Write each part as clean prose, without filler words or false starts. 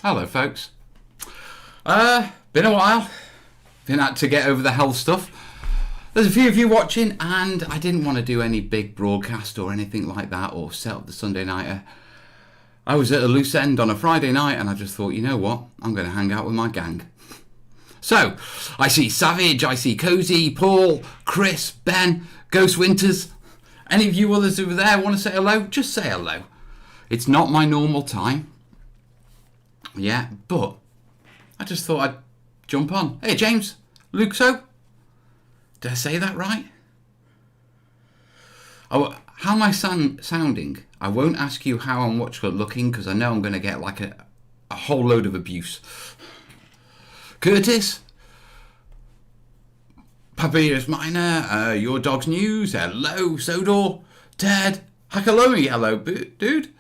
Hello folks. Been a while. Been out to get over the health stuff. There's a few of you watching and I didn't want to do any big broadcast or anything like that or set up the Sunday nighter. I was at a loose end on a Friday night and I just thought, you know what, I'm going to hang out with my gang. So, I see Savage, I see Cozy, Paul, Chris, Ben, Ghost Winters. Any of you others over there want to say hello? Just say hello. It's not my normal time. Yeah, but I just thought I'd jump on. Hey James, Luxo. Did I say that right? Oh, how am I sounding? I won't ask you how I'm looking because I know I'm going to get like a whole load of abuse. Curtis, Papyrus Minor, Your Dog's News, hello, Sodor, Ted, Hakalomi, hello, dude.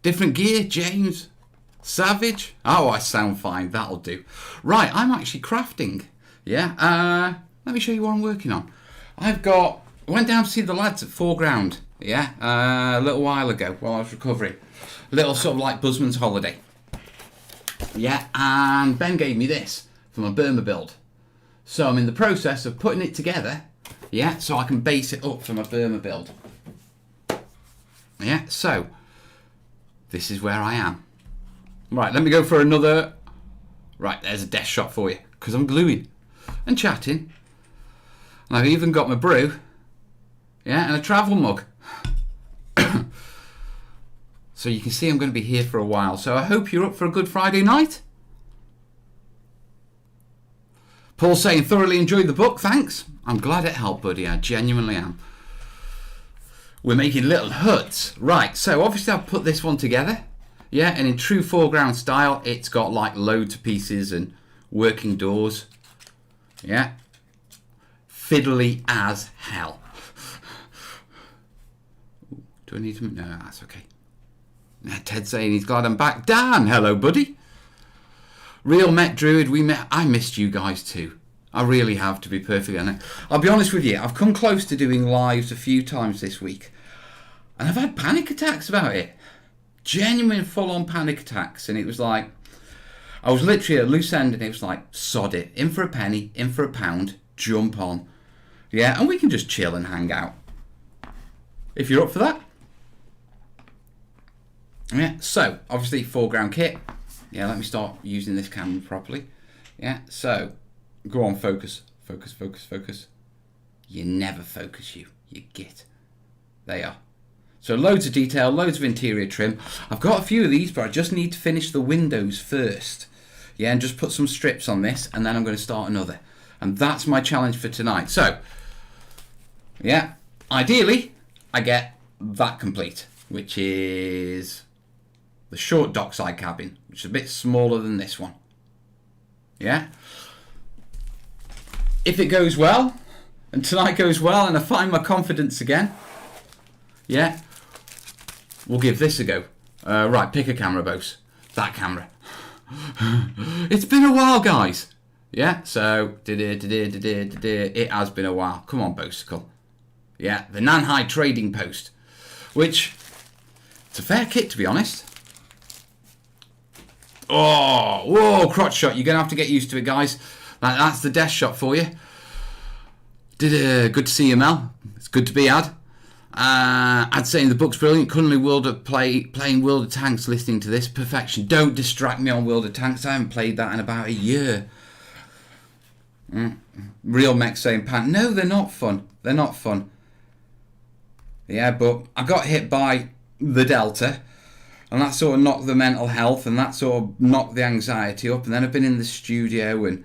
Different Gear, James, Savage. Oh, I sound fine, that'll do. Right, I'm actually crafting. Yeah, let me show you what I'm working on. I went down to see the lads at Foreground, yeah, a little while ago while I was recovering. A little sort of like Buzzman's holiday. Yeah, and Ben gave me this for my Burma build. So I'm in the process of putting it together, yeah, so I can base it up for my Burma build. Yeah, so this is where I am. Right, let me go for another. Right, there's a desk shot for you because I'm gluing and chatting. And I've even got my brew, yeah, and a travel mug. So you can see I'm going to be here for a while. So I hope you're up for a good Friday night. Paul saying thoroughly enjoyed the book, thanks. I'm glad it helped, buddy. I genuinely am. We're making little huts. Right, so obviously I've put this one together. Yeah, and in true Foreground style, it's got like loads of pieces and working doors. Yeah. Fiddly as hell. Do I need to? No, that's okay. Ted saying he's glad I'm back. Dan, hello, buddy. Real Met Druid, I missed you guys too. I really have, to be perfectly honest. I'll be honest with you, I've come close to doing lives a few times this week. And I've had panic attacks about it. Genuine full-on panic attacks. And it was like, I was literally at a loose end and it was like, sod it. In for a penny, in for a pound, jump on. Yeah, and we can just chill and hang out. If you're up for that. Yeah, so, obviously, Foreground kit. Yeah, let me start using this camera properly. Yeah, so, go on, focus. Focus, focus, focus. You never focus, you git. They are. So, loads of detail, loads of interior trim. I've got a few of these, but I just need to finish the windows first. Yeah, and just put some strips on this, and then I'm going to start another. And that's my challenge for tonight. So, yeah, ideally, I get that complete, which is the short dockside cabin, which is a bit smaller than this one. Yeah. If it goes well, and tonight goes well, and I find my confidence again, yeah, we'll give this a go. Right, pick a camera, Bose. That camera. It's been a while, guys. Yeah, so, it has been a while. Come on, Bosicle. Yeah, the Nanhai Trading Post, which, it's a fair kit, to be honest. Oh, whoa, crotch shot. You're going to have to get used to it, guys. That's the desk shot for you. Good to see you, Mel. It's good to be had. I'd say the book's brilliant. Currently playing World of Tanks, listening to this. Perfection. Don't distract me on World of Tanks. I haven't played that in about a year. Real mech saying, Pan. No, they're not fun. They're not fun. Yeah, but I got hit by the Delta. And that sort of knocked the mental health and that sort of knocked the anxiety up. And then I've been in the studio and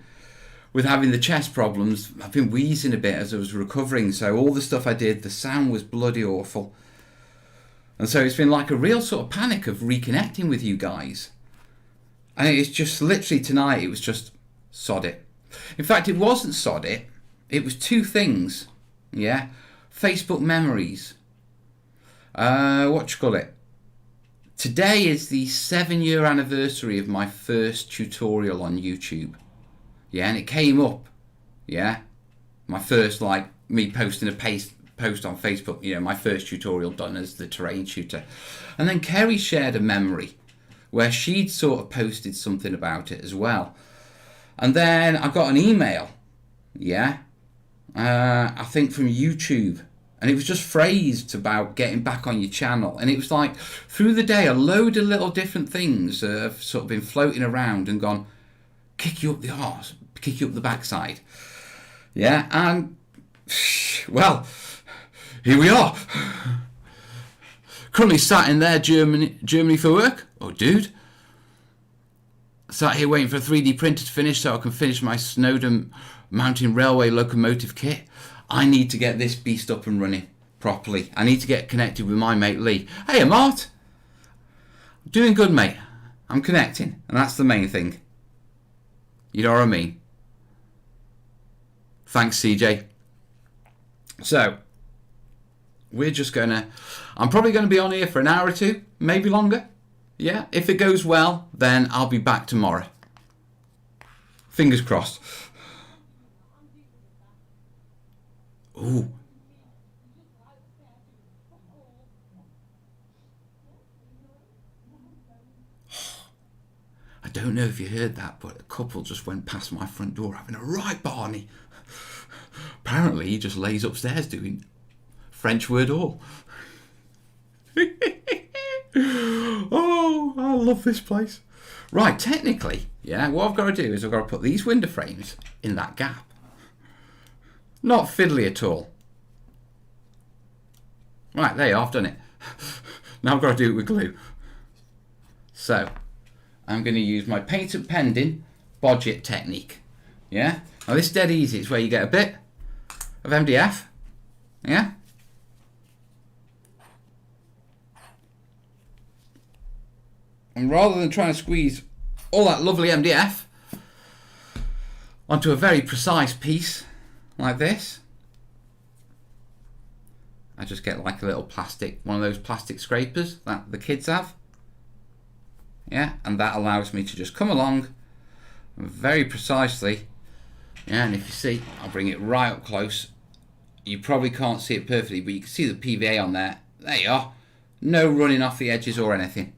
with having the chest problems, I've been wheezing a bit as I was recovering. So all the stuff I did, the sound was bloody awful. And so it's been like a real sort of panic of reconnecting with you guys. And it's just literally tonight, it was just sod it. In fact, it wasn't sod it. It was two things. Yeah. Facebook memories. What you call it? Today is the 7-year anniversary of my first tutorial on YouTube. Yeah, and it came up. Yeah. My first, like, me posting a post on Facebook, you know, my first tutorial done as the terrain shooter. And then Kerry shared a memory where she'd sort of posted something about it as well. And then I got an email, yeah, I think from YouTube, and it was just phrased about getting back on your channel. And it was like, through the day, a load of little different things have sort of been floating around and gone, kick you up the arse, kick you up the backside. Yeah, and, well, here we are. Currently sat in there, Germany for work. Oh, dude. Sat here waiting for a 3D printer to finish so I can finish my Snowdon Mountain Railway locomotive kit. I need to get this beast up and running properly. I need to get connected with my mate Lee. Hey, Mart. Doing good, mate. I'm connecting, and that's the main thing. You know what I mean? Thanks, CJ. So, we're just gonna... I'm probably going to be on here for an hour or two, maybe longer. Yeah, if it goes well, then I'll be back tomorrow. Fingers crossed. Ooh. I don't know if you heard that, but a couple just went past my front door having a right Barney. Apparently he just lays upstairs doing French word all. Oh, I love this place. Right, technically, yeah, what I've got to do is I've got to put these window frames in that gap. Not fiddly at all. Right, there you are, I've done it. Now I've got to do it with glue. So, I'm going to use my patent pending budget technique. Yeah? Now this is dead easy. It's where you get a bit of MDF. Yeah? And rather than trying to squeeze all that lovely MDF onto a very precise piece like this, I just get like a little plastic, one of those plastic scrapers that the kids have. Yeah, and that allows me to just come along very precisely. Yeah, and if you see, I'll bring it right up close. You probably can't see it perfectly, but you can see the PVA on there. There you are. No running off the edges or anything.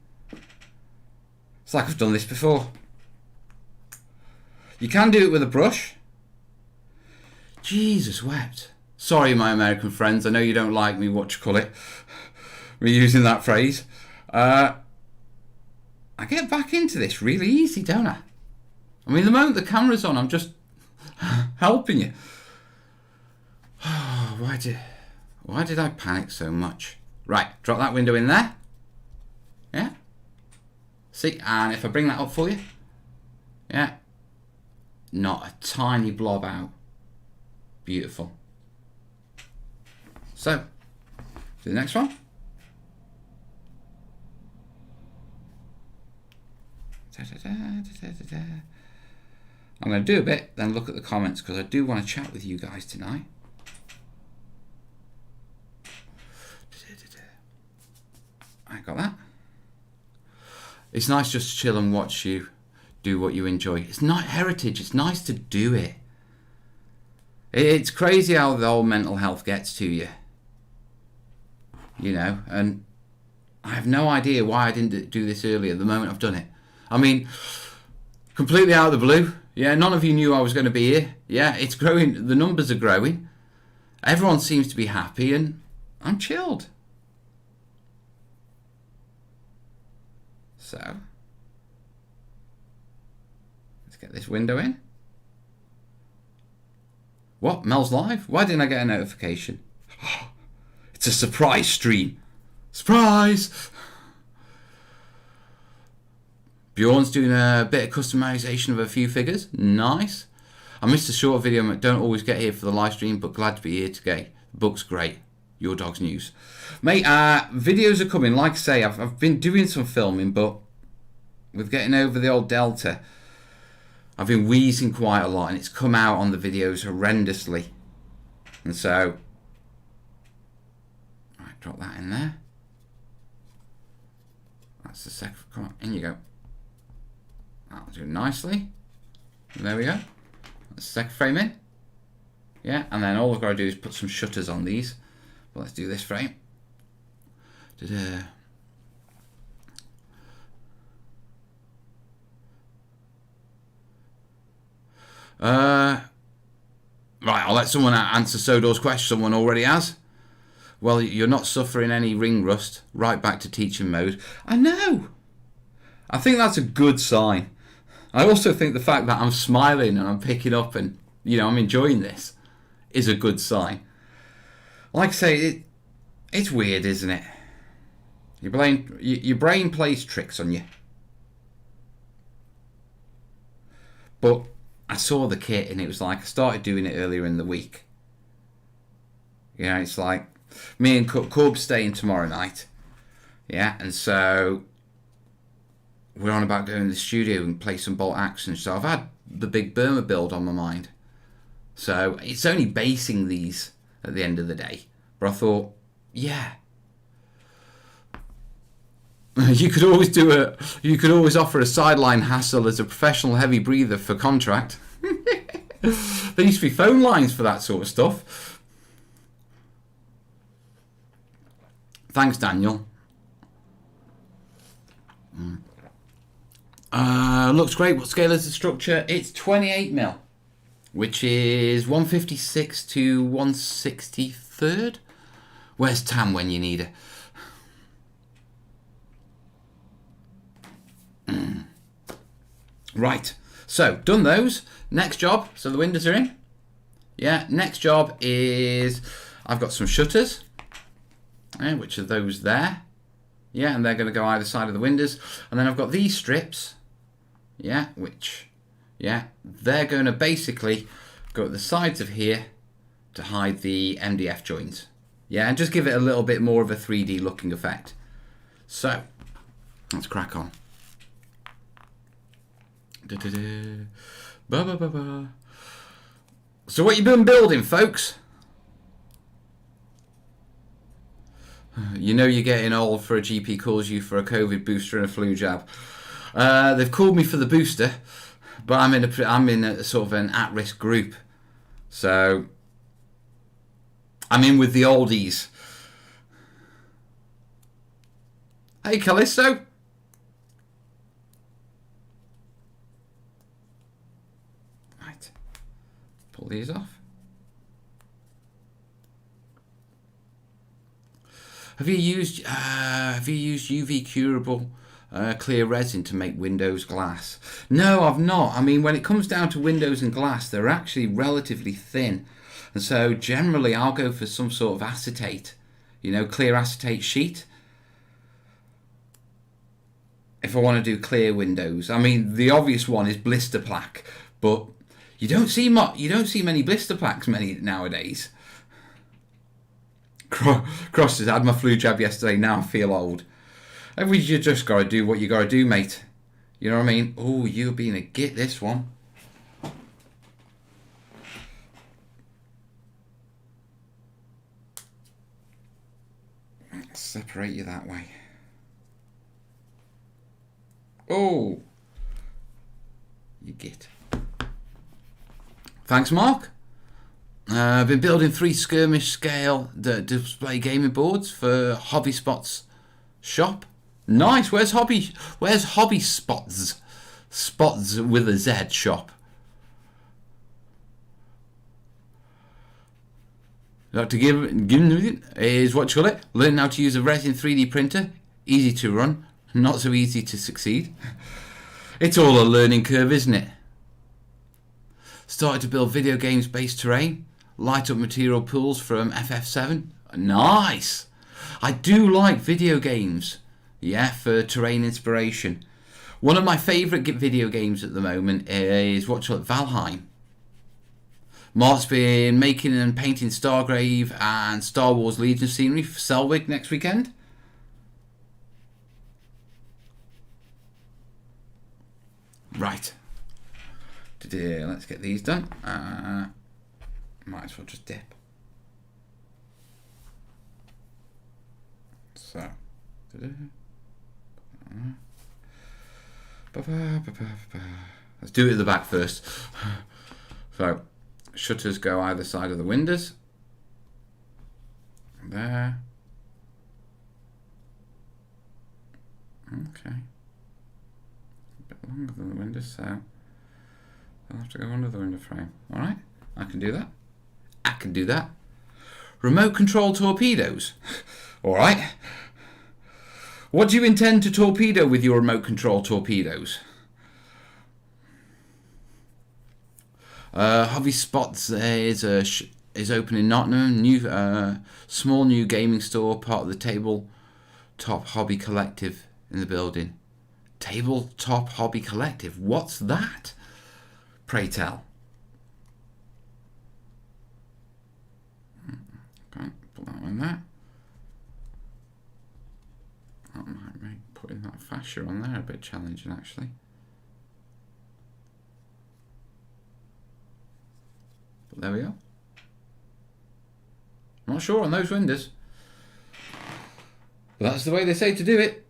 It's like I've done this before. You can do it with a brush. Jesus wept. Sorry, my American friends. I know you don't like me, what you call it, me using that phrase. I get back into this really easy, don't I? I mean, the moment the camera's on, I'm just helping you. Oh, why did I panic so much? Right, drop that window in there. Yeah. See, and if I bring that up for you, yeah, not a tiny blob out. Beautiful. So, to the next one. I'm going to do a bit, then look at the comments, because I do want to chat with you guys tonight. I got that. It's nice just to chill and watch you do what you enjoy. It's not heritage. It's nice to do it. It's crazy how the whole mental health gets to you. You know, and I have no idea why I didn't do this earlier, the moment I've done it. I mean, completely out of the blue. Yeah, none of you knew I was going to be here. Yeah, it's growing. The numbers are growing. Everyone seems to be happy, and I'm chilled. So, let's get this window in. What? Mel's live? Why didn't I get a notification? It's a surprise stream. Surprise! Bjorn's doing a bit of customization of a few figures. Nice. I missed a short video. Don't always get here for the live stream, but glad to be here today. The book's great. Your Dog's News. Mate, videos are coming. Like I say, I've been doing some filming, but with getting over the old Delta, I've been wheezing quite a lot, and it's come out on the videos horrendously. And so, right, drop that in there. That's the second. Come on, in you go. That'll do nicely. There we go. That's the second frame in. Yeah, and then all I've got to do is put some shutters on these. But let's do this frame. Right, I'll let someone answer Sodor's question. Someone already has. Well, you're not suffering any ring rust. Right back to teaching mode. I know. I think that's a good sign. I also think the fact that I'm smiling and I'm picking up and, you know, I'm enjoying this is a good sign. Like I say, it's weird, isn't it? Your brain plays tricks on you. But I saw the kit and it was like I started doing it earlier in the week. You know, it's like me and Corb's staying tomorrow night. Yeah, and so we're on about going to the studio and play some bolt action. So I've had the big Burma build on my mind. So it's only basing these at the end of the day. But I thought, yeah. You could always offer a sideline hassle as a professional heavy breather for contract. There used to be phone lines for that sort of stuff. Thanks, Daniel. Looks great. What scale is the structure? It's 28mm, which is 156 to 163rd. Where's Tam when you need her? Right, so done those. Next job, so the windows are in. Yeah, next job is I've got some shutters, which are those there. Yeah, and they're going to go either side of the windows. And then I've got these strips, yeah, which, yeah, they're going to basically go at the sides of here to hide the MDF joints. Yeah, and just give it a little bit more of a 3D looking effect. So, let's crack on. So what you been building, folks? You know you're getting old for a GP calls you for a COVID booster and a flu jab. They've called me for the booster, but I'm in a sort of an at-risk group. So I'm in with the oldies. Hey, Callisto. Right. Pull these off. Have you used UV curable clear resin to make windows glass? No, I've not. I mean, when it comes down to windows and glass, they're actually relatively thin. And so generally I'll go for some sort of acetate, you know, clear acetate sheet. If I want to do clear windows. I mean, the obvious one is blister plaque, but you don't see many blister plaques nowadays. Cross has had my flu jab yesterday. Now I feel old. You just gotta do what you gotta do, mate. You know what I mean? Oh, you're being a git this one. Let's separate you that way. Oh, you git. Thanks, Mark. I've been building 3 skirmish scale display gaming boards for Hobby Spot's shop. Nice. Where's Hobby Spots? Spots with a Z shop. Dr. Given is what you call it. Learn how to use a Resin 3D printer. Easy to run, not so easy to succeed. It's all a learning curve, isn't it? Started to build video games based terrain. Light up material pools from FF7. Nice. I do like video games. Yeah, for terrain inspiration. One of my favourite video games at the moment is Valheim. Mark's been making and painting Stargrave and Star Wars Legion scenery for Selwig next weekend. Right. Let's get these done. Might as well just dip. So. Let's do it at the back first. So, shutters go either side of the windows. There. Okay. A bit longer than the windows, so I'll have to go under the window frame. Alright, I can do that. I can do that. Remote control torpedoes. Alright. What do you intend to torpedo with your remote control torpedoes? Hobby Spots is open in Nottingham. New, small new gaming store, part of the Tabletop Hobby Collective in the building. Tabletop Hobby Collective. What's that? Pray tell. Okay, put that one there. That might make putting that fascia on there a bit challenging, actually. But there we go. Not sure on those windows, but that's the way they say to do it.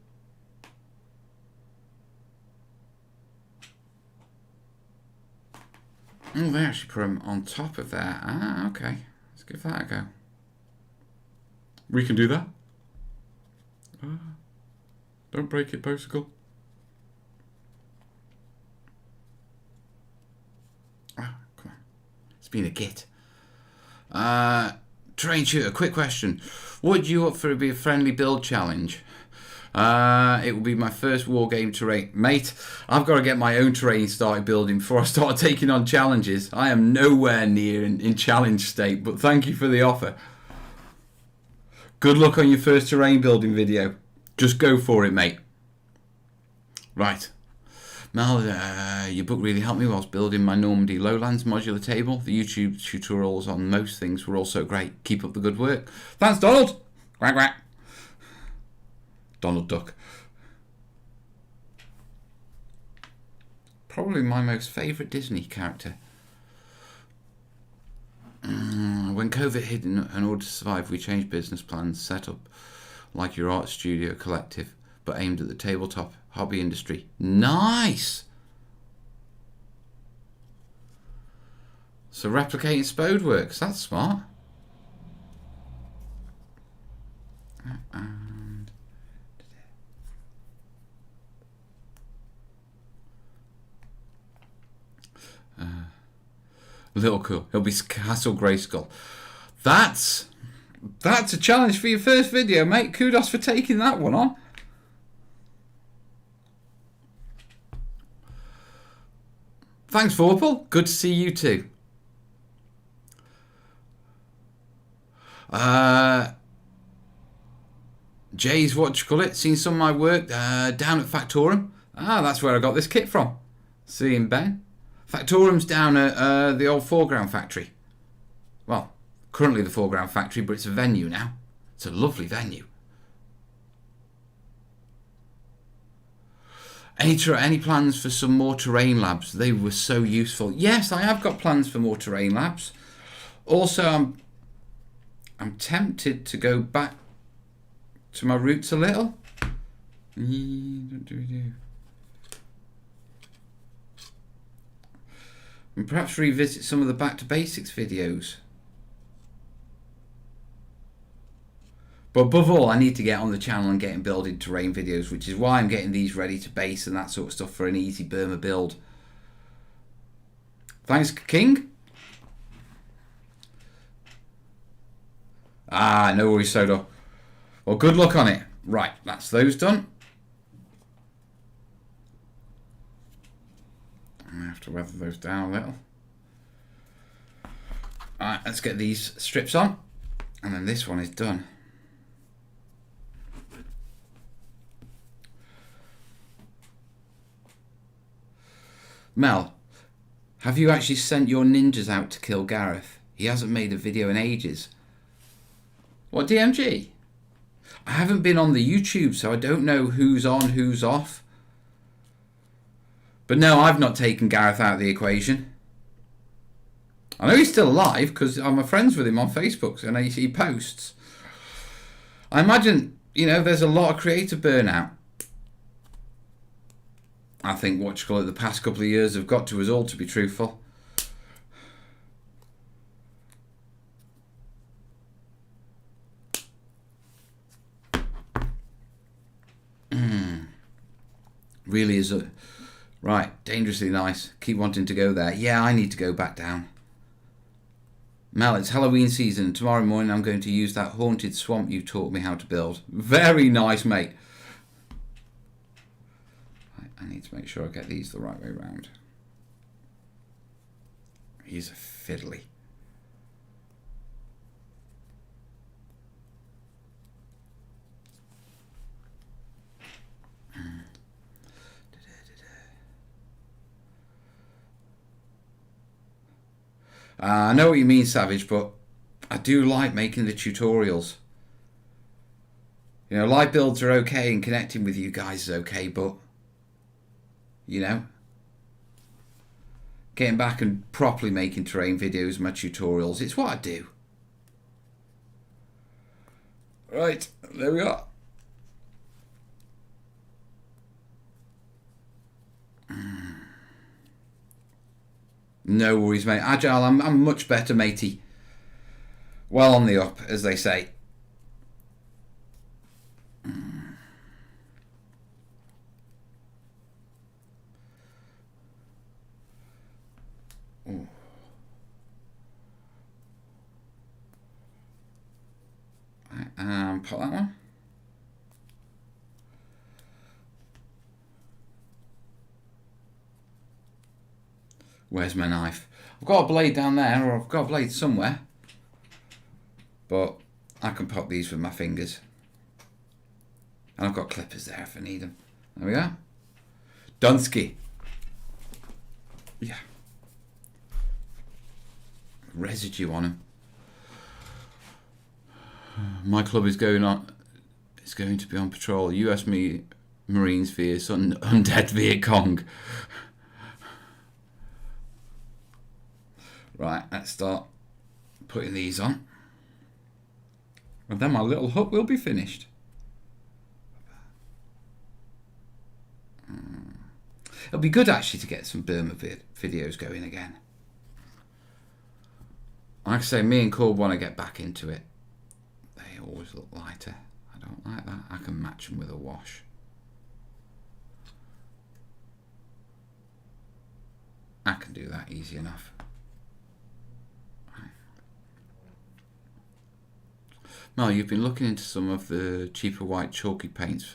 Oh, they actually put them on top of there. Ah, okay. Let's give that a go. We can do that. Don't break it, Popsicle. Ah, come on. It's been a git. Terrain Shooter, quick question. Would you up for it be a friendly build challenge? It will be my first wargame terrain. Mate, I've got to get my own terrain started building before I start taking on challenges. I am nowhere near in challenge state, but thank you for the offer. Good luck on your first terrain building video. Just go for it, mate. Right. Mel, your book really helped me whilst building my Normandy Lowlands modular table. The YouTube tutorials on most things were also great. Keep up the good work. Thanks, Donald. Quack, quack. Donald Duck. Probably my most favourite Disney character. When COVID hit in order to survive, we changed business plans, set up like your art studio collective, but aimed at the tabletop hobby industry. Nice! So replicating Spode works. That's smart. And Little Cool. It'll be Castle Grayskull. That's a challenge for your first video, mate. Kudos for taking that one on. Thanks, Vorpal. Good to see you too. Jay's, what you call it? Seen some of my work down at Factorum. Ah, that's where I got this kit from. Seeing Ben. Factorum's down at the old Foreground factory. Well, currently the Foreground factory, but it's a venue now. It's a lovely venue. Any plans for some more terrain labs? They were so useful. Yes, I have got plans for more terrain labs. Also, I'm tempted to go back to my roots a little. And perhaps revisit some of the Back to Basics videos. But above all, I need to get on the channel and get building terrain videos, which is why I'm getting these ready to base and that sort of stuff for an easy Burma build. Thanks, King. Ah, no worries, Soda. Well, good luck on it. Right, that's those done. I have to weather those down a little. Alright, let's get these strips on. And then this one is done. Mel, have you actually sent your ninjas out to kill Gareth? He hasn't made a video in ages. What, DMG? I haven't been on the YouTube, so I don't know who's on, who's off. But no, I've not taken Gareth out of the equation. I know he's still alive because I'm friends with him on Facebook and he posts. I imagine, you know, there's a lot of creator burnout. I think what you call it, the past couple of years have got to us all, to be truthful. Right, dangerously nice. Keep wanting to go there. Yeah, I need to go back down. Mel, it's Halloween season. Tomorrow morning I'm going to use that haunted swamp you taught me how to build. Very nice, mate. Right, I need to make sure I get these the right way round. He's a fiddly. I know what you mean, Savage, but I do like making the tutorials. You know, live builds are okay and connecting with you guys is okay, but, you know, getting back and properly making terrain videos, my tutorials, it's what I do. Right, there we are. No worries, mate. Agile, I'm much better, matey. Well on the up, as they say. Ooh. Right, put that one. Where's my knife? I've got a blade down there, or I've got a blade somewhere. But I can pop these with my fingers. And I've got clippers there if I need them. There we go. Dunsky. Yeah. Residue on them. My club is going on. It's going to be on patrol. US Marines vs undead Viet Cong. Right, let's start putting these on. And then my little hut will be finished. It'll be good actually to get some Burma videos going again. Like I say, me and Curable want to get back into it. They always look lighter. I don't like that. I can match them with a wash. I can do that easy enough. Mel, you've been looking into some of the cheaper white chalky paints.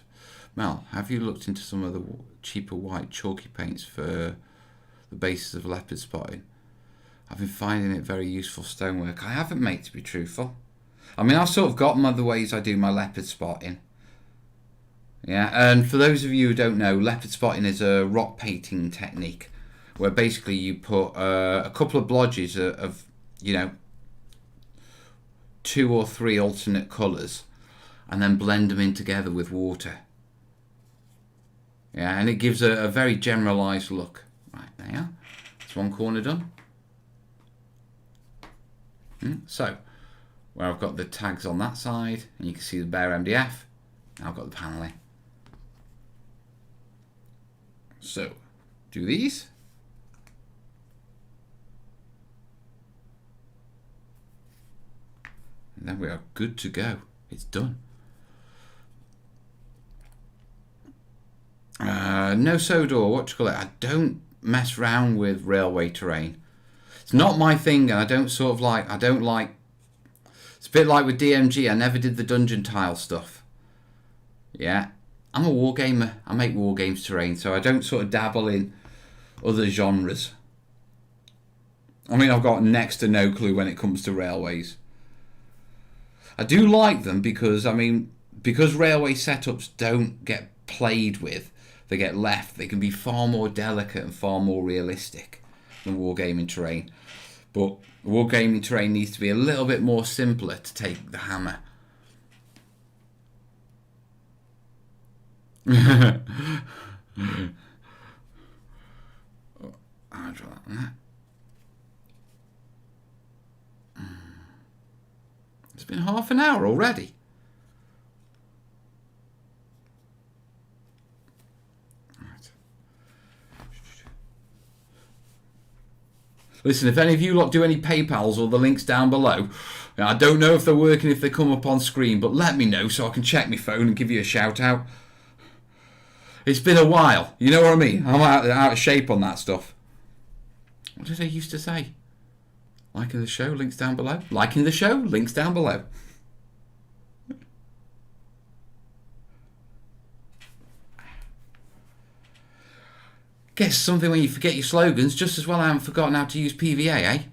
Mel, have you looked into some of the cheaper white chalky paints for the bases of Leopard Spotting? I've been finding it very useful stonework. I haven't, mate, to be truthful. I mean, I've sort of got my other ways I do my Leopard Spotting. Yeah, and for those of you who don't know, Leopard Spotting is a rock painting technique where basically you put a couple of blotches of, you know, 2 or 3 alternate colours and then blend them in together with water. Yeah, and it gives a very generalised look. Right, there you are. That's one corner done. So, where I've got the tags on that side, and you can see the bare MDF, now I've got the panelling. So, do these. And then we are good to go. It's done. No Sodor, what you call it? I don't mess around with railway terrain. It's not my thing, and I don't sort of like, it's a bit like with DMG, I never did the dungeon tile stuff. Yeah, I'm a wargamer. I make wargames terrain, so I don't sort of dabble in other genres. I mean, I've got next to no clue when it comes to railways. I do like them because, I mean, because railway setups don't get played with, they get left, they can be far more delicate and far more realistic than wargaming terrain. But wargaming terrain needs to be a little bit more simpler to take the hammer. I'll draw that. It's been half an hour already. Right. Listen, if any of you lot do any PayPals or the links down below, I don't know if they're working, if they come up on screen, but let me know so I can check my phone and give you a shout out. It's been a while. You know what I mean? I'm out of shape on that stuff. What did I used to say? Liking the show, links down below. Liking the show, links down below. Guess something when you forget your slogans, just as well I haven't forgotten how to use PVA, eh?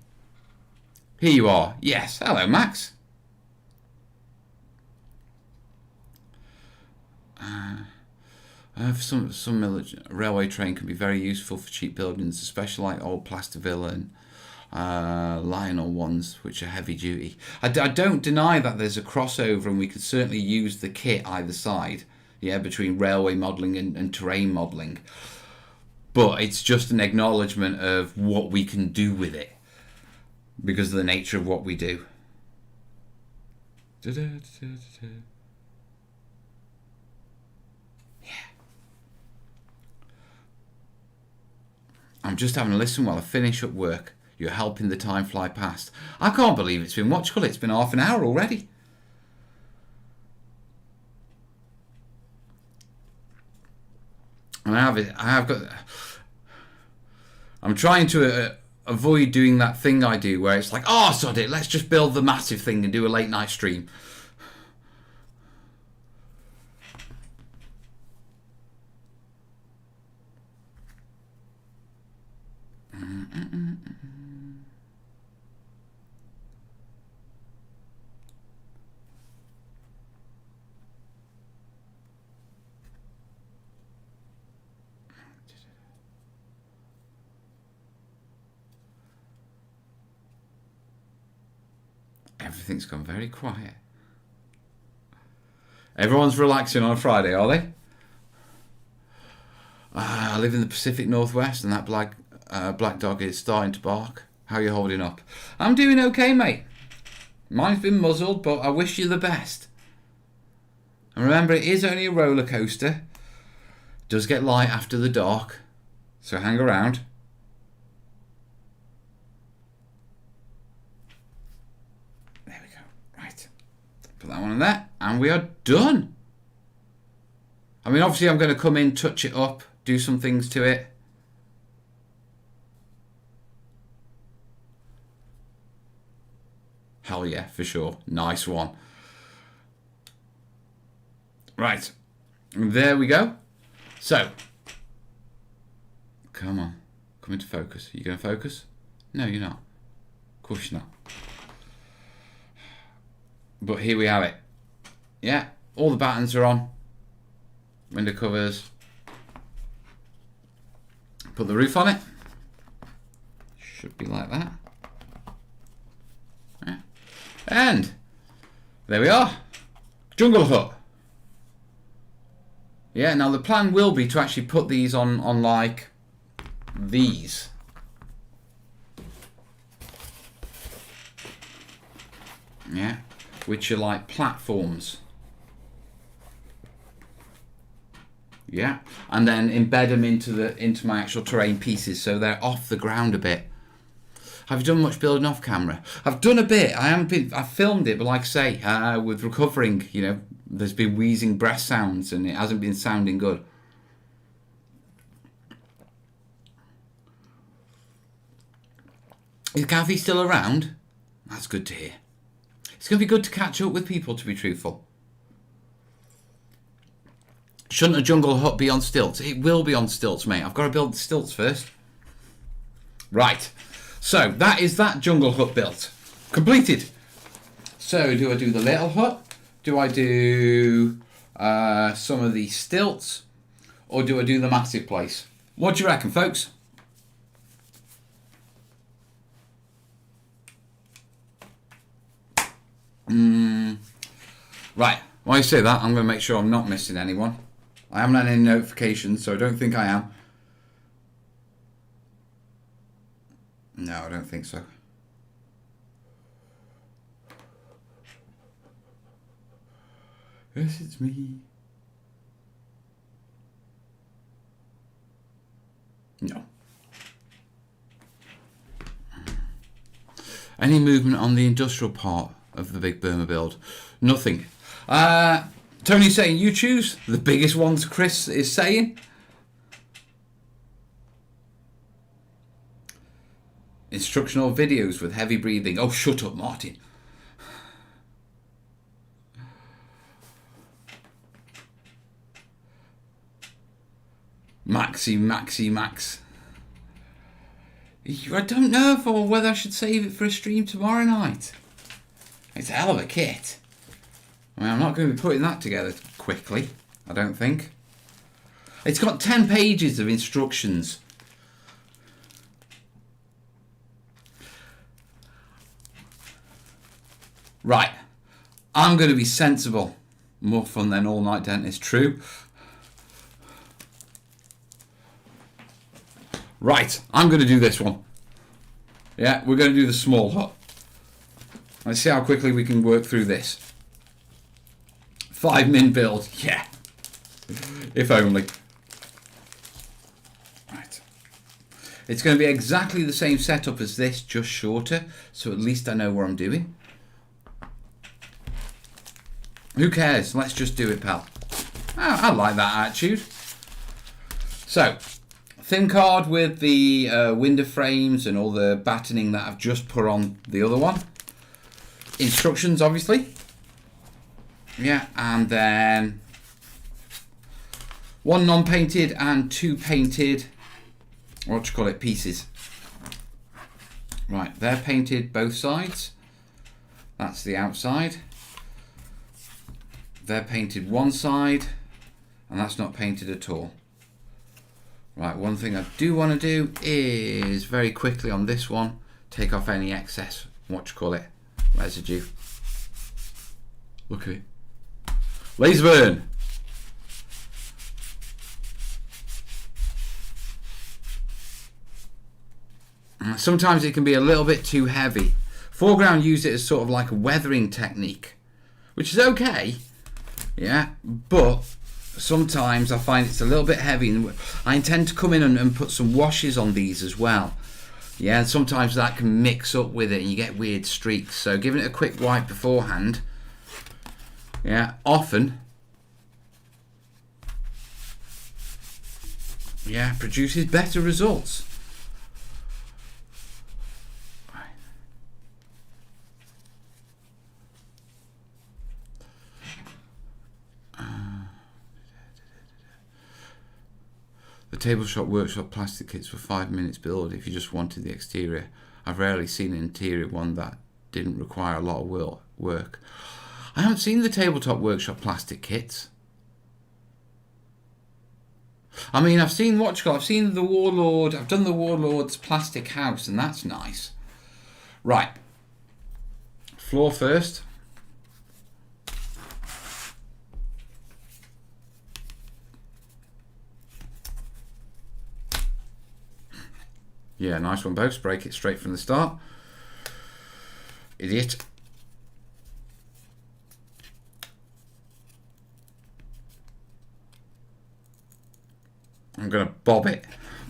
Here you are. Yes. Hello, Max. For some railway train can be very useful for cheap buildings, especially like old Plaster Villa and Lionel ones, which are heavy duty. I don't deny that there's a crossover, and we could certainly use the kit either side, yeah, between railway modelling and terrain modelling. But it's just an acknowledgement of what we can do with it because of the nature of what we do. Yeah. I'm just having a listen while I finish up work. You're helping the time fly past. I can't believe it's been watchable. It's been half an hour already. And I'm trying to avoid doing that thing I do where it's like, oh, sod it, let's just build the massive thing and do a late night stream. Everything's gone very quiet. Everyone's relaxing on a Friday, are they? I live in the Pacific Northwest, and that black dog is starting to bark. How are you holding up? I'm doing okay, mate. Mine's been muzzled, but I wish you the best. And remember, it is only a roller coaster. It does get light after the dark, so hang around. There we go. Right. Put that one in there, and we are done. I mean, obviously I'm going to come in, touch it up, do some things to it. Hell yeah, for sure. Nice one. Right. There we go. So. Come on. Come into focus. Are you going to focus? No, you're not. Of course you're not. But here we have it. Yeah. All the buttons are on. Window covers. Put the roof on it. Should be like that. Yeah. And there we are. Jungle hut. Yeah, now the plan will be to actually put these on like these. Yeah, which are like platforms. Yeah, and then embed them into my actual terrain pieces so they're off the ground a bit. Have you done much building off camera? I've done a bit. I've filmed it, but like I say, with recovering, you know, there's been wheezing breath sounds and it hasn't been sounding good. Is Gavi still around? That's good to hear. It's going to be good to catch up with people, to be truthful. Shouldn't a jungle hut be on stilts? It will be on stilts, mate. I've got to build the stilts first. Right. So, that is that jungle hut built. Completed. So, do I do the little hut? Do I do some of the stilts? Or do I do the massive place? What do you reckon, folks? Right. While I say that, I'm going to make sure I'm not missing anyone. I haven't had any notifications, so I don't think I am. No, I don't think so. Yes, it's me. No. Any movement on the industrial part of the Big Burma build? Nothing. Tony's saying you choose the biggest ones. Chris is saying. Instructional videos with heavy breathing. Oh, shut up, Martin. Max. I don't know whether I should save it for a stream tomorrow night. It's a hell of a kit. I mean, I'm not going to be putting that together quickly, I don't think. It's got 10 pages of instructions. Right. I'm going to be sensible. More fun than All Night Dentist, true. Right, I'm going to do this one. Yeah, we're going to do the small hut. Let's see how quickly we can work through this. 5-min build, yeah. If only. Right. It's going to be exactly the same setup as this, just shorter. So at least I know what I'm doing. Who cares? Let's just do it, pal. Oh, I like that attitude. So, thin card with the window frames and all the battening that I've just put on the other one. Instructions, obviously. Yeah, and then 1 non-painted and 2 painted, pieces. Right, they're painted both sides. That's the outside. They're painted one side, and that's not painted at all. Right, one thing I do want to do is very quickly on this one, take off any excess, residue. Look at it. Laser burn! Sometimes it can be a little bit too heavy. Foreground use it as sort of like a weathering technique, which is okay. Yeah, but sometimes I find it's a little bit heavy, and I intend to come in and put some washes on these as well. Yeah, and sometimes that can mix up with it and you get weird streaks. So giving it a quick wipe beforehand, yeah, often, yeah, produces better results. The Tabletop Workshop plastic kits for 5 minutes build if you just wanted the exterior. I've rarely seen an interior one that didn't require a lot of work. I haven't seen the Tabletop Workshop plastic kits. I mean, I've seen I've seen the Warlord. I've done the Warlord's plastic house, and that's nice. Right. Floor first. Yeah, nice one, Boast. Break it straight from the start. Idiot. I'm going to bob it.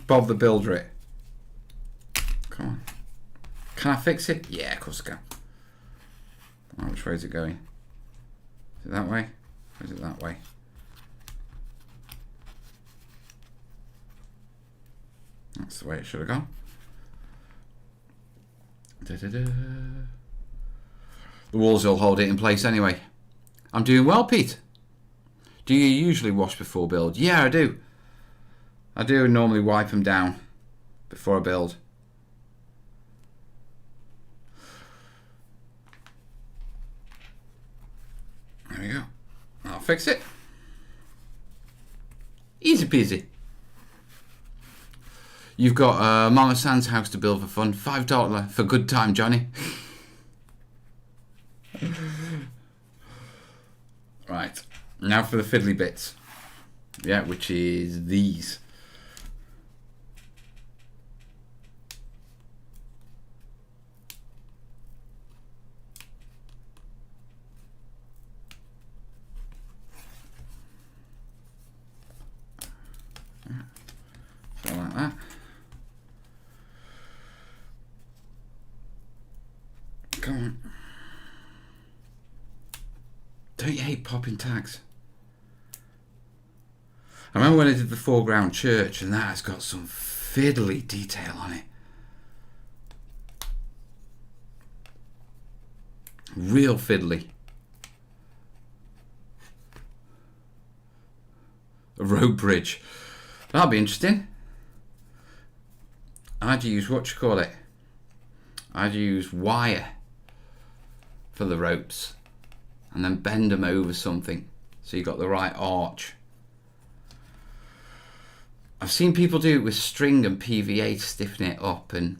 Bob the builder it. Come on. Can I fix it? Yeah, of course I can. Oh, which way is it going? Is it that way? Or is it that way? That's the way it should have gone. Da-da-da. The walls will hold it in place anyway. I'm doing well, Pete. Do you usually wash before build? Yeah, I do. I do normally wipe them down before I build. There we go. I'll fix it. Easy peasy. You've got Mama San's house to build for fun. $5 for good time, Johnny. Right. Now for the fiddly bits. Yeah, which is these. So like that. Come on. Don't you hate popping tags? I remember when I did the foreground church, and that has got some fiddly detail on it. Real fiddly. A road bridge. That'll be interesting. I'd use, what you call it? I'd use wire for the ropes and then bend them over something so you got the right arch. I've seen people do it with string and PVA to stiffen it up, and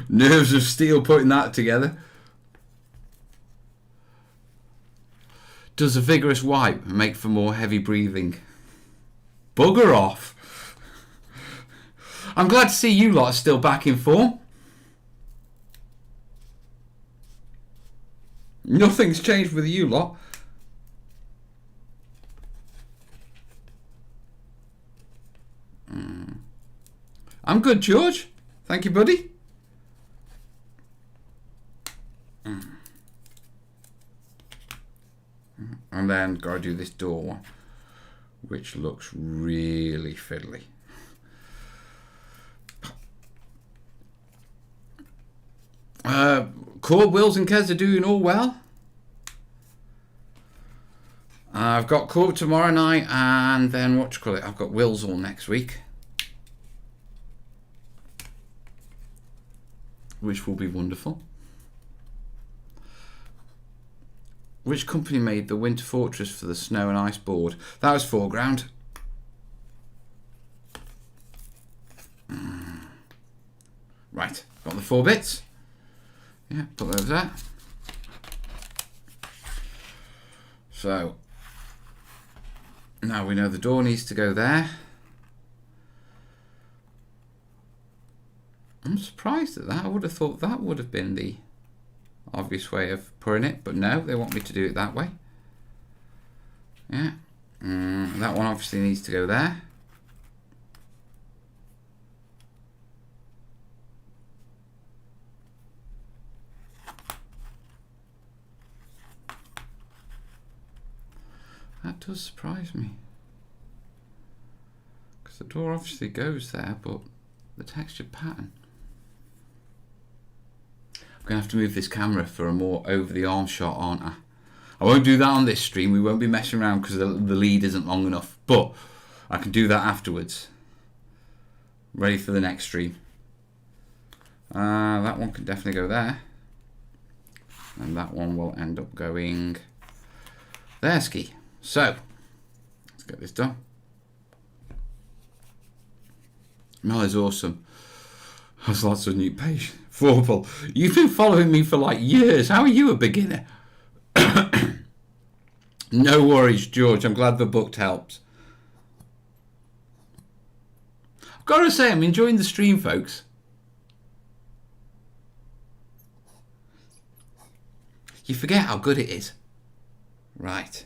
nerves of steel putting that together. Does a vigorous wipe make for more heavy breathing? Bugger off. I'm glad to see you lot are still back in form. Nothing's changed with you lot. I'm good, George. Thank you, buddy. And then gotta do this door one, which looks really fiddly. Cord, Wills and Kez are doing all well. I've got Cord tomorrow night, and then what you call it? I've got Wills all next week, which will be wonderful. Which company made the Winter Fortress for the snow and ice board? That was Foreground. Right, got the 4 bits. Yeah, put those there. So now we know the door needs to go there. I'm surprised at that. I would have thought that would have been the obvious way of putting it, but no, they want me to do it that way. Yeah, that one obviously needs to go there. That does surprise me, because the door obviously goes there, but the textured pattern. I'm going to have to move this camera for a more over the arm shot, aren't I? I won't do that on this stream. We won't be messing around because the lead isn't long enough, but I can do that afterwards. Ready for the next stream. That one can definitely go there, and that one will end up going there, ski. So let's get this done. Mel is awesome. Has lots of new patience. Vorpal, you've been following me for like years. How are you a beginner? No worries, George. I'm glad the book helps. I've got to say, I'm enjoying the stream, folks. You forget how good it is. Right.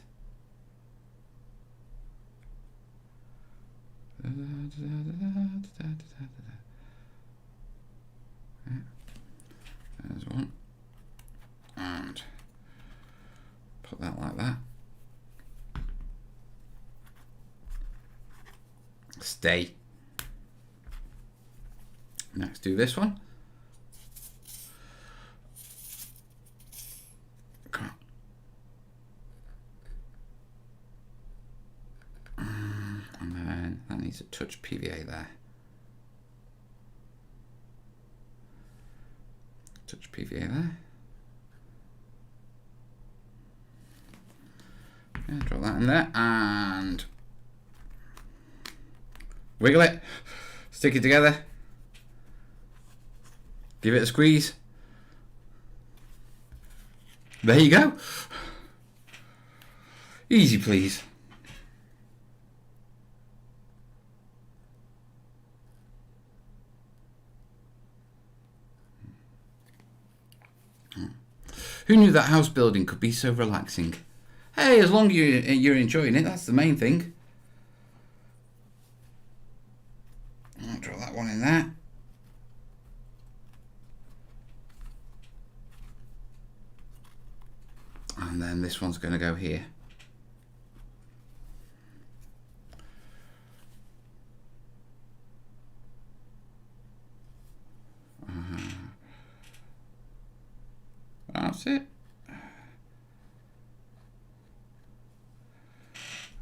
There's one, and put that like that. Stay. Next, do this one. Come on. And then that needs a touch PVA there. Touch PVA there. Yeah, drop that in there and wiggle it. Stick it together. Give it a squeeze. There you go. Easy, please. Who knew that house building could be so relaxing? Hey, as long as you're enjoying it, that's the main thing. I'll draw that one in there. And then this one's going to go here. that it?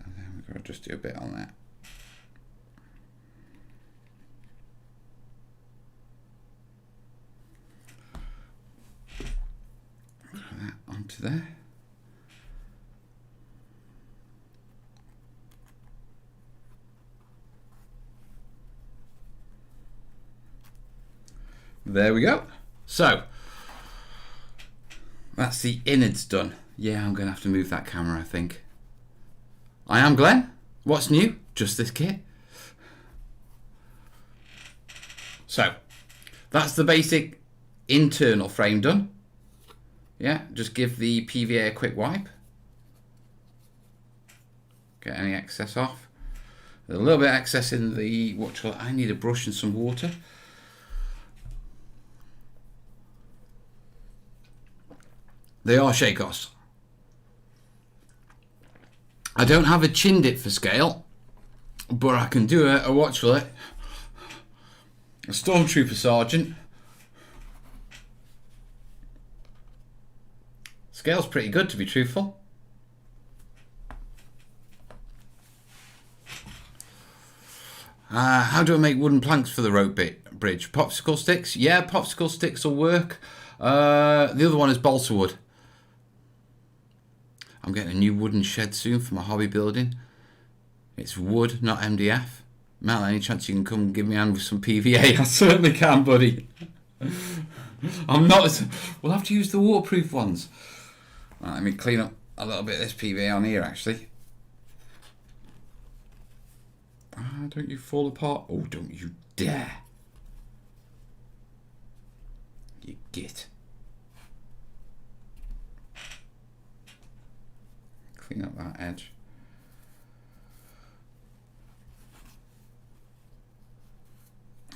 And then we've got to just do a bit on that. Put that onto there. There we go. So, that's the innards done. Yeah, I'm going to have to move that camera, I think. I am Glenn. What's new? Just this kit. So, that's the basic internal frame done. Yeah, just give the PVA a quick wipe. Get any excess off. There's a little bit of excess in the, I need a brush and some water. They are shake-offs. I don't have a chin dip for scale, but I can do a watch fillet, a stormtrooper sergeant. Scale's pretty good, to be truthful. How do I make wooden planks for the rope bridge? Popsicle sticks? Yeah, popsicle sticks will work. The other one is balsa wood. I'm getting a new wooden shed soon for my hobby building. It's wood, not MDF. Mel, any chance you can come and give me a hand with some PVA? I certainly can, buddy. I'm not... We'll have to use the waterproof ones. Right, let me clean up a little bit of this PVA on here, actually. Don't you fall apart. Oh, don't you dare. You git. Clean up that edge.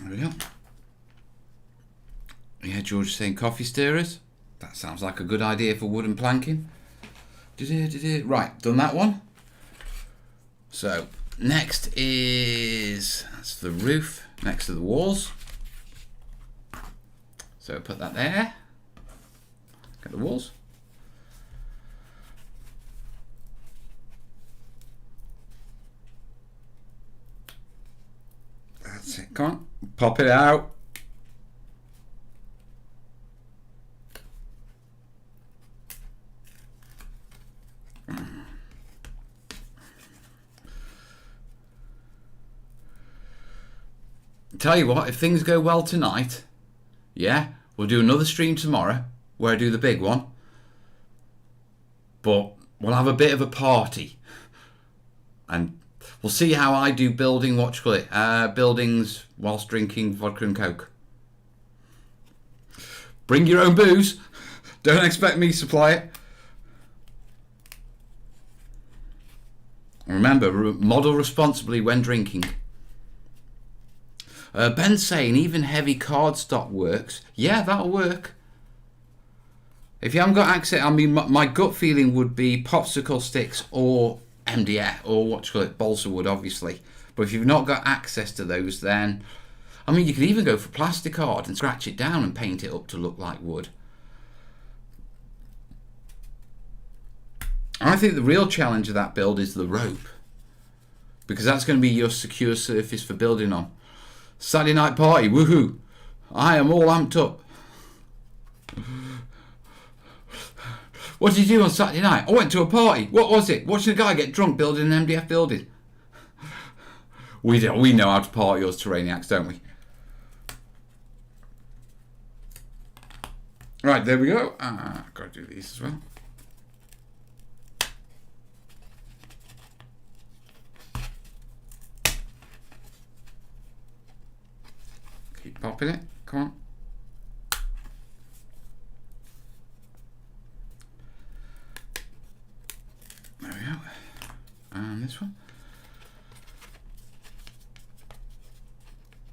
There we go. Yeah, George is saying coffee stirrers. That sounds like a good idea for wooden planking. Right, done that one. So, next is, that's the roof next to the walls. So put that there. Get the walls. That's it, come on, pop it out. Tell you what, if things go well tonight, yeah, we'll do another stream tomorrow where I do the big one. But we'll have a bit of a party. And we'll see how I do building, what you call it, buildings whilst drinking vodka and coke. Bring your own booze. Don't expect me to supply it. Remember, model responsibly when drinking. Ben's saying even heavy cardstock works. Yeah, that'll work. If you haven't got access, I mean, my gut feeling would be popsicle sticks or MDF or what you call it, balsa wood, obviously. But if you've not got access to those, then I mean, you could even go for plasticard and scratch it down and paint it up to look like wood. I think the real challenge of that build is the rope, because that's going to be your secure surface for building on. Saturday night party, woohoo! I am all amped up. What did you do on Saturday night? I went to a party. What was it? Watching a guy get drunk building an MDF building. We know how to party us Terrainiacs, don't we? Right, there we go. Got to do these as well. Keep popping it. Come on. There we go. And this one.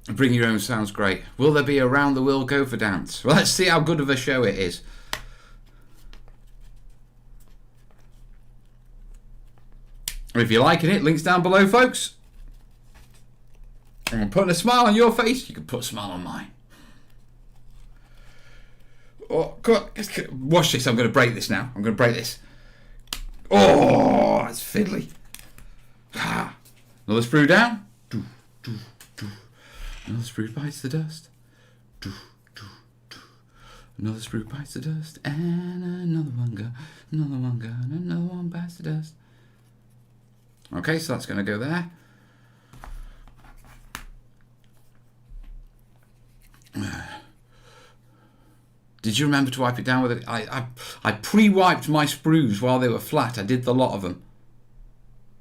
Bring your own sounds great. Will there be a round the world gopher dance? Well, let's see how good of a show it is. If you're liking it, links down below, folks. And putting a smile on your face, you can put a smile on mine. Oh, come on. Watch this. I'm going to break this now. I'm going to break this. Oh, it's fiddly. Another sprue down. Another sprue bites the dust. Another sprue bites the dust. And another one go. Another one go. And another one bites the dust. Okay, so that's going to go there. Did you remember to wipe it down with it? I pre-wiped my sprues while they were flat. I did the lot of them.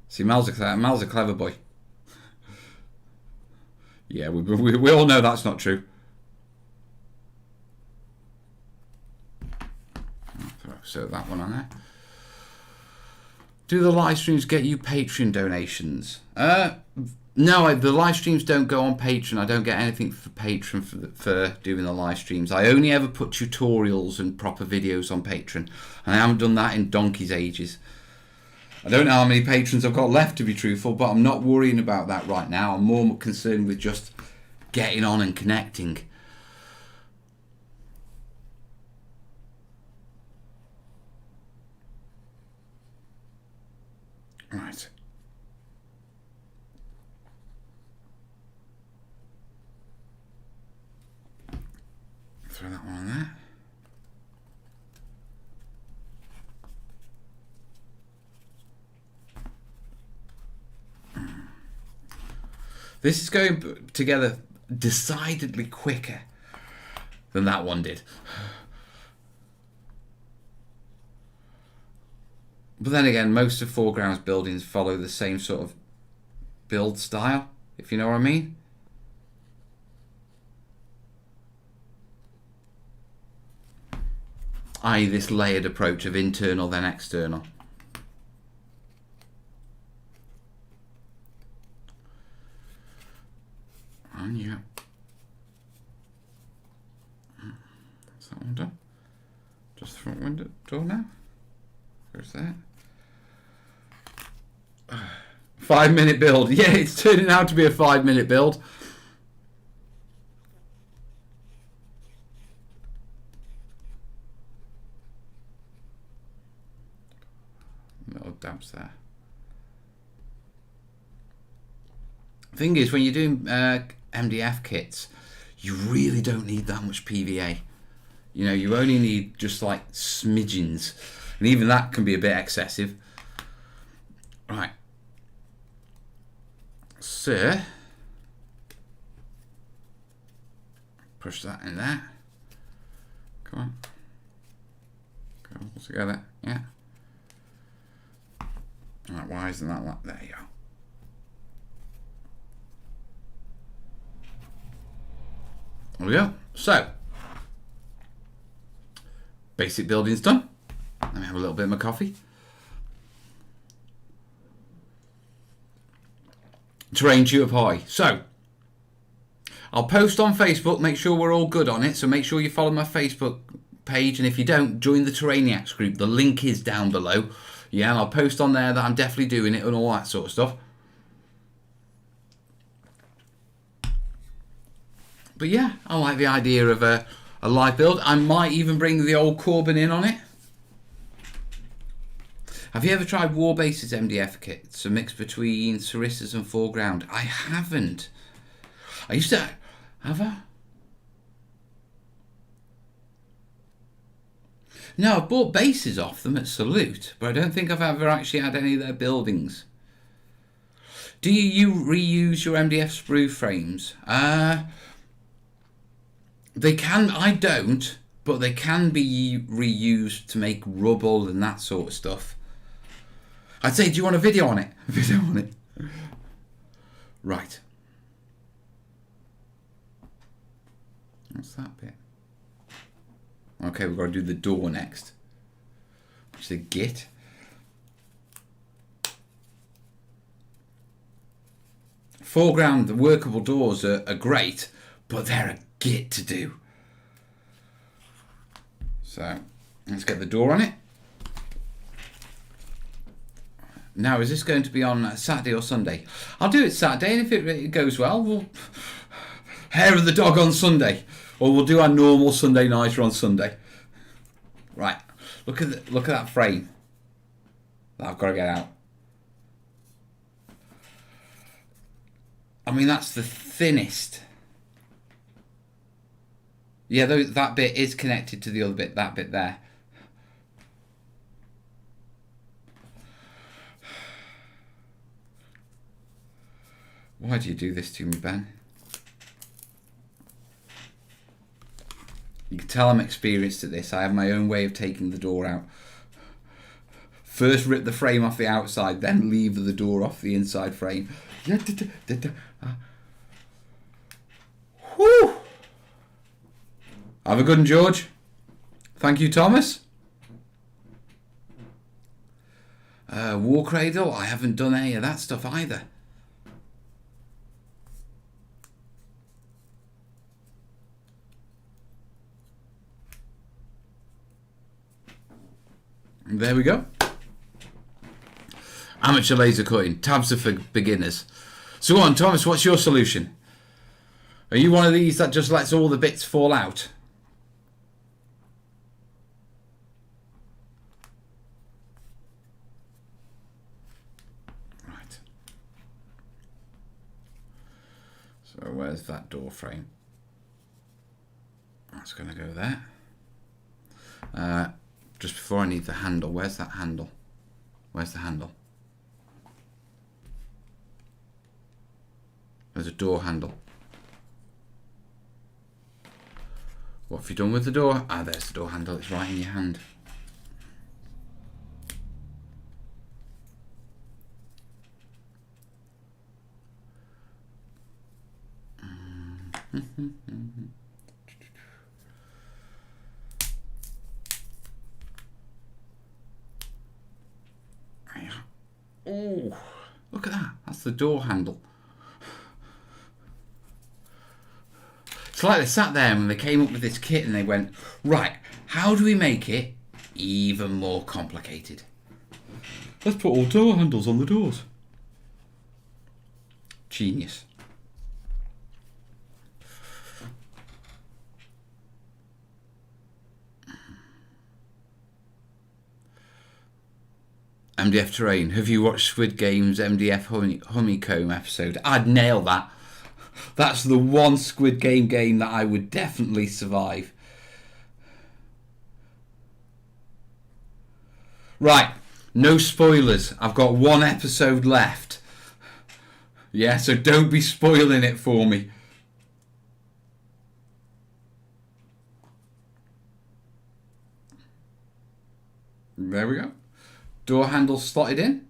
See, Mal's a clever boy. Yeah, we all know that's not true. So that one on there. Do the live streams get you Patreon donations? No, the live streams don't go on Patreon. I don't get anything for Patreon for doing the live streams. I only ever put tutorials and proper videos on Patreon. And I haven't done that in donkey's ages. I don't know how many patrons I've got left, to be truthful, but I'm not worrying about that right now. I'm more concerned with just getting on and connecting. Right. Throw that one on there. This is going together decidedly quicker than that one did. But then again, most of foregrounds buildings follow the same sort of build style, if you know what I mean. I.e. this layered approach of internal then external. And yeah. That's that one done. Just the front window door now. Where's that? 5-minute build. Yeah, it's turning out to be a 5-minute build. Little dabs there. Thing is, when you're doing MDF kits, you really don't need that much PVA. You know, you only need just like smidgens, and even that can be a bit excessive. Right, so push that in there. Come on, go all together. Yeah. Right, why isn't that like there? You go. There we go. So, basic building's done. Let me have a little bit of my coffee. Terrain Tube High. So, I'll post on Facebook. Make sure we're all good on it. So make sure you follow my Facebook page. And if you don't, join the Terrainiacs group. The link is down below. Yeah, and I'll post on there that I'm definitely doing it and all that sort of stuff. But yeah, I like the idea of a live build. I might even bring the old Corbin in on it. Have you ever tried Warbase's MDF kits? A mix between Sarissa's and foreground. I haven't. I used to... Have I? No, I've bought bases off them at Salute, but I don't think I've ever actually had any of their buildings. Do you reuse your MDF sprue frames? They can, I don't, but they can be reused to make rubble and that sort of stuff. I'd say, do you want a video on it? A video on it. Right. What's that bit? Okay, we've got to do the door next. Which is a git. Foreground, the workable doors are great, but they're a git to do. So, let's get the door on it. Now, is this going to be on Saturday or Sunday? I'll do it Saturday, and if it goes well, we'll hair of the dog on Sunday. Or we'll do our normal Sunday nighter on Sunday. Right. Look at that frame that I've got to get out. I mean, that's the thinnest. Yeah, that bit is connected to the other bit, that bit there. Why do you do this to me, Ben? You can tell I'm experienced at this. I have my own way of taking the door out. First rip the frame off the outside, then leave the door off the inside frame. Whew! Have a good one, George. Thank you, Thomas. War Cradle, I haven't done any of that stuff either. There we go. Amateur laser cutting. Tabs are for beginners. So go on, Thomas, what's your solution? Are you one of these that just lets all the bits fall out? Right. So where's that door frame? That's going to go there. Just before I need the handle, where's that handle? Where's the handle? There's a door handle. What have you done with the door? Ah, there's the door handle. It's right in your hand. Oh, look at that. That's the door handle. It's like they sat there and they came up with this kit and they went, right, how do we make it even more complicated? Let's put all door handles on the doors. Genius. MDF Terrain. Have you watched Squid Game's MDF Honeycomb episode? I'd nail that. That's the one Squid game that I would definitely survive. Right, no spoilers. I've got one episode left. Yeah, so don't be spoiling it for me. There we go. Door handle slotted in.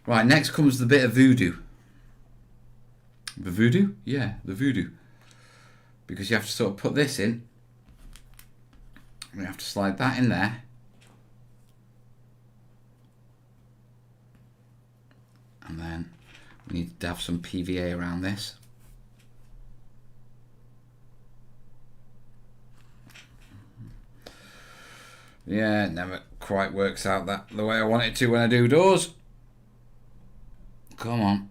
Right, next comes the bit of voodoo. The voodoo? Yeah, the voodoo. Because you have to sort of put this in. We have to slide that in there. And then we need to have some PVA around this. Yeah, it never quite works out the way I want it to when I do doors. Come on.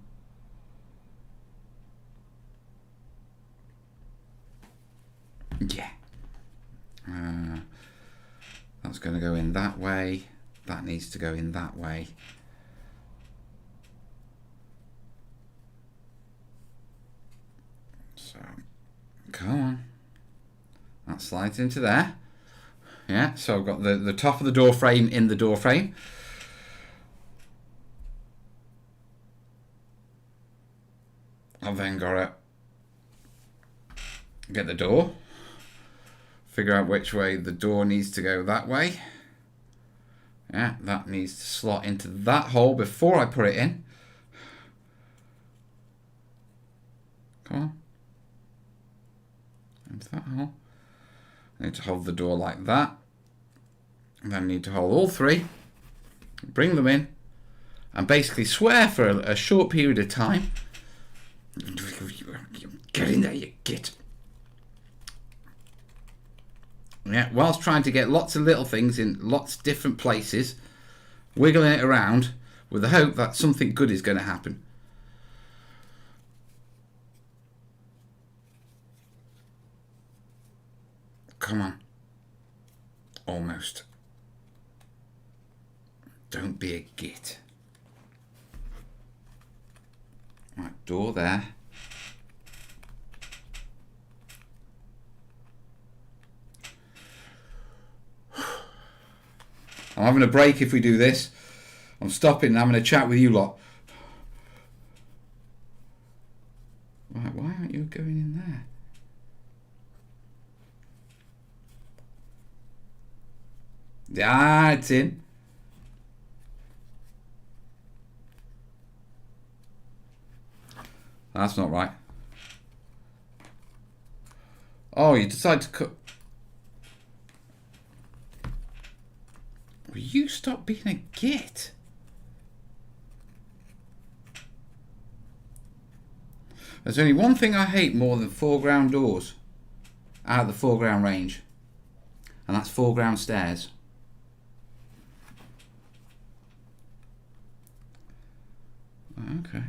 Yeah. That's going to go in that way. That needs to go in that way. So, come on. That slides into there. Yeah, so I've got the top of the door frame in the door frame. I've then got to get the door. Figure out which way the door needs to go that way. Yeah, that needs to slot into that hole before I put it in. Come on. Into that hole. I need to hold the door like that. And then I need to hold all three, bring them in, and basically swear for a short period of time. Get in there, you git. Yeah, whilst trying to get lots of little things in lots of different places, wiggling it around with the hope that something good is going to happen. Come on. Almost. Don't be a git. Right, door there. I'm having a break if we do this. I'm stopping and having a chat with you lot. Right, why aren't you going in there? Ah, it's in. That's not right. Oh, you decide to cut. Will you stop being a git? There's only one thing I hate more than foreground doors out of the foreground range, and that's foreground stairs. Okay.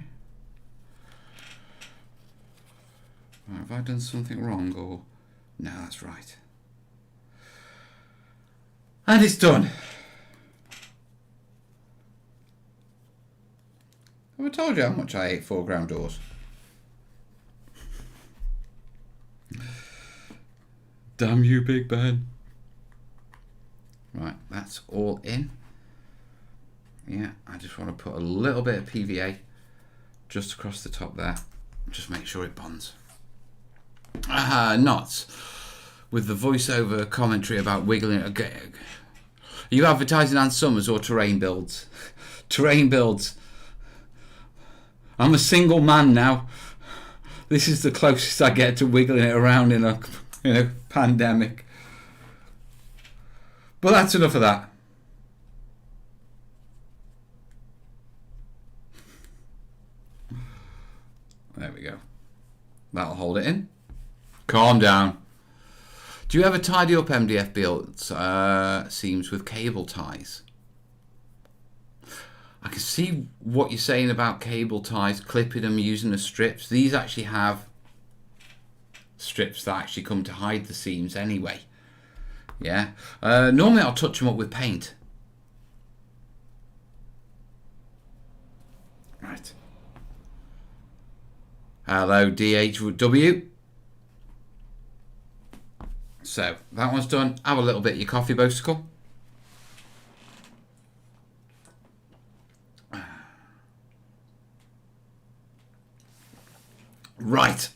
Right, have I done something wrong or... No, that's right. And it's done. Have I told you how much I hate foreground doors? Damn you, Big Ben. Right, that's all in. Yeah, I just want to put a little bit of PVA just across the top there. Just make sure it bonds. Not with the voiceover commentary about wiggling it. Okay. Are you advertising on Summers or terrain builds? Terrain builds. I'm a single man now. This is the closest I get to wiggling it around in a pandemic. But that's enough of that. There we go. That'll hold it in. Calm down. Do you ever tidy up MDF builds seams with cable ties? I can see what you're saying about cable ties, clipping them, using the strips. These actually have strips that actually come to hide the seams anyway. Yeah. Normally I'll touch them up with paint. Right. Hello, DHW. So, that one's done. Have a little bit of your coffee, Boasticle. Right.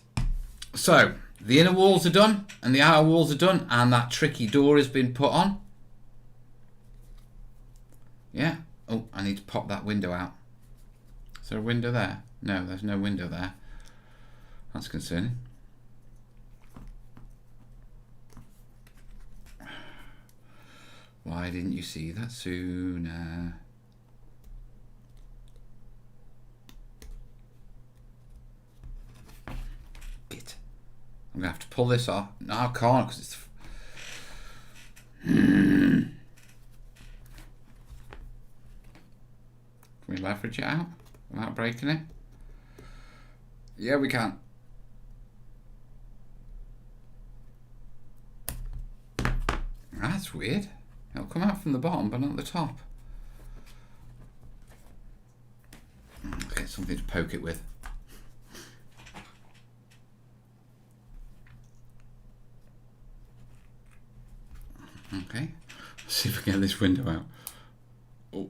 So, the inner walls are done, and the outer walls are done, and that tricky door has been put on. Yeah. Oh, I need to pop that window out. Is there a window there? No, there's no window there. That's concerning. Why didn't you see that sooner? Git. I'm going to have to pull this off. No, I can't because it's... Can we leverage it out without breaking it? Yeah, we can. That's weird. It'll come out from the bottom, but not the top. I'll get something to poke it with. Okay. Let's see if I can get this window out. Oh.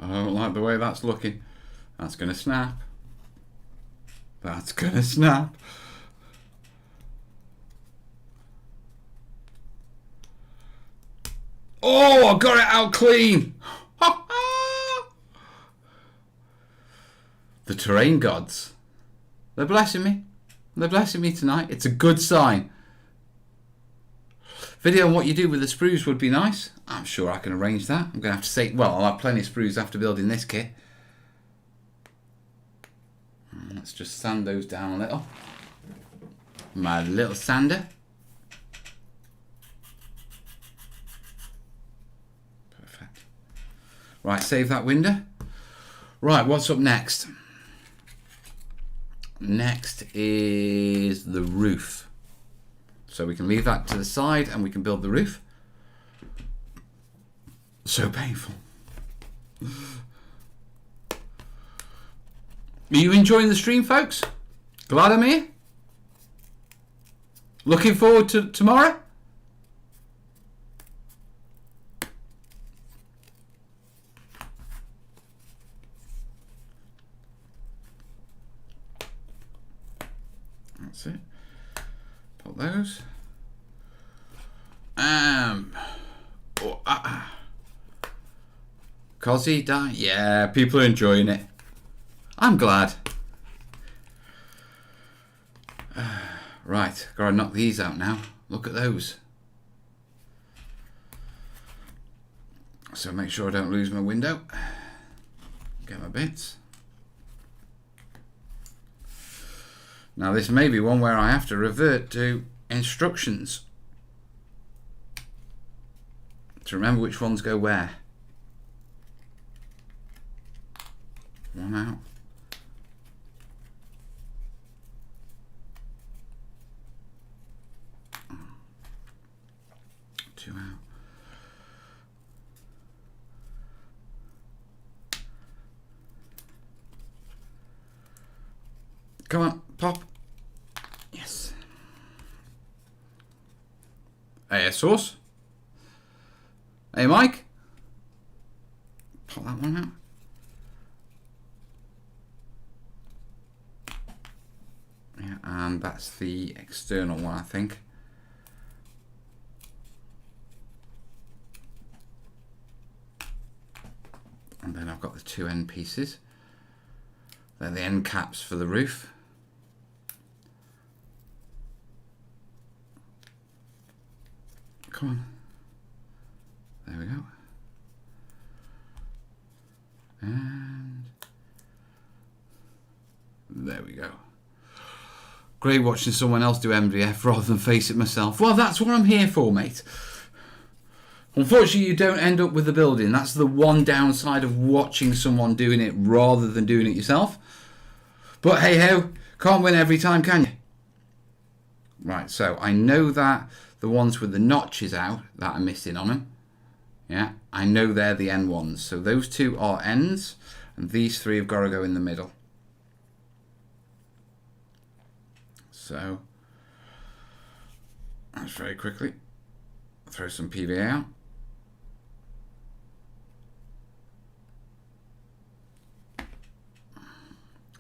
I don't like the way that's looking. That's going to snap. That's going to snap. Oh, I got it out clean. The terrain gods. They're blessing me. They're blessing me tonight. It's a good sign. Video on what you do with the sprues would be nice. I'm sure I can arrange that. I'm going to have to say, well, I'll have plenty of sprues after building this kit. Let's just sand those down a little. My little sander. Perfect. Right, save that window. Right, what's up next? Next is the roof. So we can leave that to the side and we can build the roof. So painful. Are you enjoying the stream, folks? Glad I'm here. Looking forward to tomorrow. That's it. Put those. Cosy die. Yeah, people are enjoying it. I'm glad. Right, gotta knock these out now. Look at those. So make sure I don't lose my window. Get my bits. Now this may be one where I have to revert to instructions to remember which ones go where. One out. Two out. Come on, pop. Yes. Hey, sauce. Hey, Mike. Pop that one out. Yeah, and that's the external one, I think. And then I've got the two end pieces. They're the end caps for the roof. Come on. There we go. And there we go. Great watching someone else do MDF rather than face it myself. Well, that's what I'm here for, mate. Unfortunately, you don't end up with the building. That's the one downside of watching someone doing it rather than doing it yourself. But hey ho, can't win every time, can you? Right, so I know that the ones with the notches out that are missing on them. Yeah, I know they're the end ones. So those two are ends, and these three have got to go in the middle. So, let's very quickly throw some PVA out.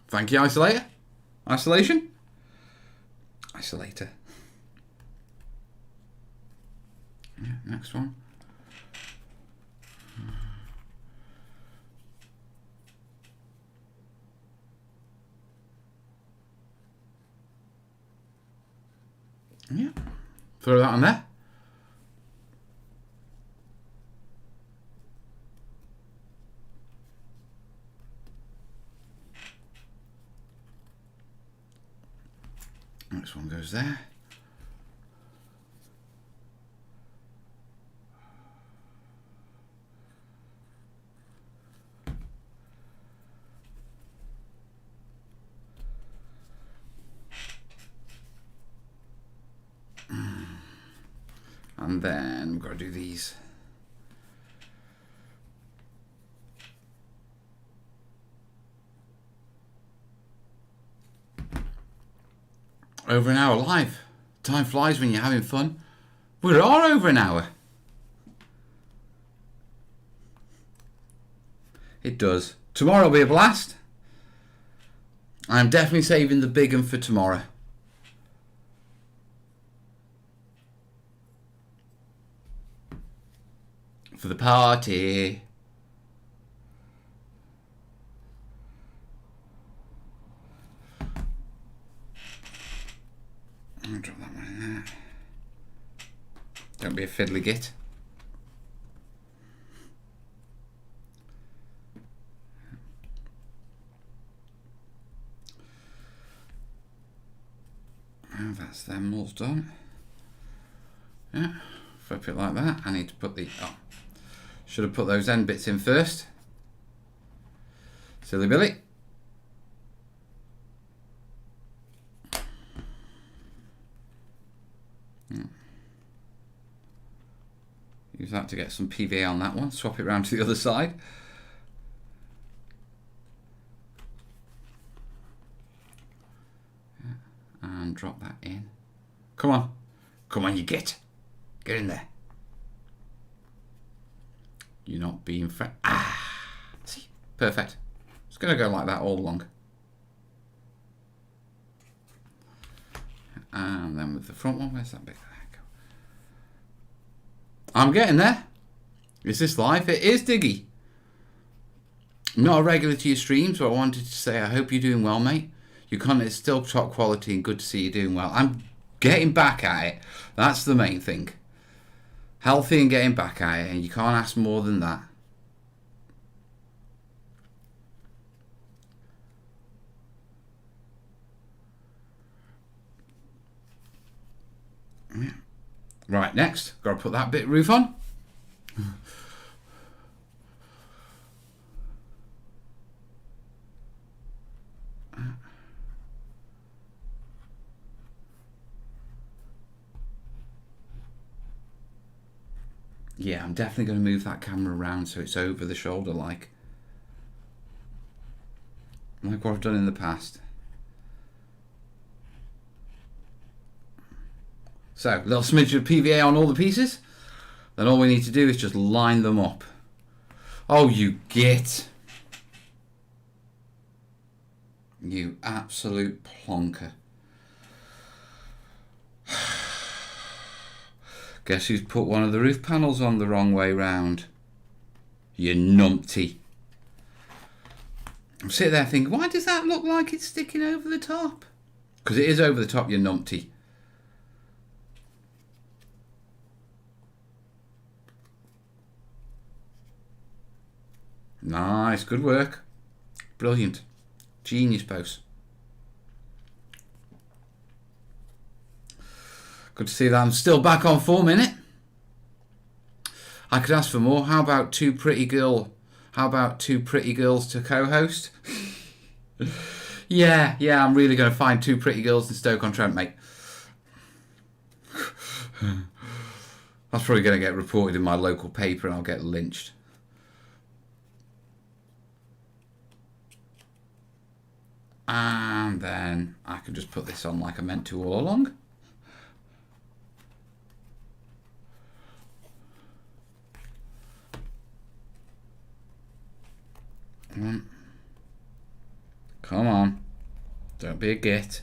Thank you, isolator. Isolation? Isolator. Yeah, next one. Yeah, throw that on there. Next one goes there. And then we've got to do these. Over an hour live. Time flies when you're having fun. We are over an hour. It does. Tomorrow will be a blast. I'm definitely saving the big one for tomorrow. For the party. I'll drop that one in there. Don't be a fiddly git. Oh, that's them all done. Yeah, flip it like that. I need to put the... Oh, should have put those end bits in first. Silly Billy. Use that to get some PVA on that one. Swap it around to the other side. And drop that in. Come on. Come on, you get in there. You're not being see, perfect. It's going to go like that all along. And then with the front one, where's that bit? I'm getting there. Is this live? It is, Diggy. I'm not a regular to your streams, but I wanted to say I hope you're doing well, mate. Your content is still top quality and good to see you doing well. I'm getting back at it. That's the main thing. Healthy and getting back at it, and you can't ask more than that. Yeah. Right, next, got to put that bit of roof on. Yeah, I'm definitely going to move that camera around so it's over the shoulder like what I've done in the past. So, a little smidge of PVA on all the pieces. Then all we need to do is just line them up. Oh, you git. You absolute plonker. Guess who's put one of the roof panels on the wrong way round? You numpty. I'm sitting there thinking, why does that look like it's sticking over the top? Because it is over the top, you numpty. Nice, good work. Brilliant. Genius post. Good to see that I'm still back on form in it. I could ask for more. How about two pretty girls to co-host? yeah, I'm really going to find two pretty girls in Stoke-on-Trent, mate. That's probably going to get reported in my local paper and I'll get lynched. And then I can just put this on like I meant to all along. Come on. Don't be a git.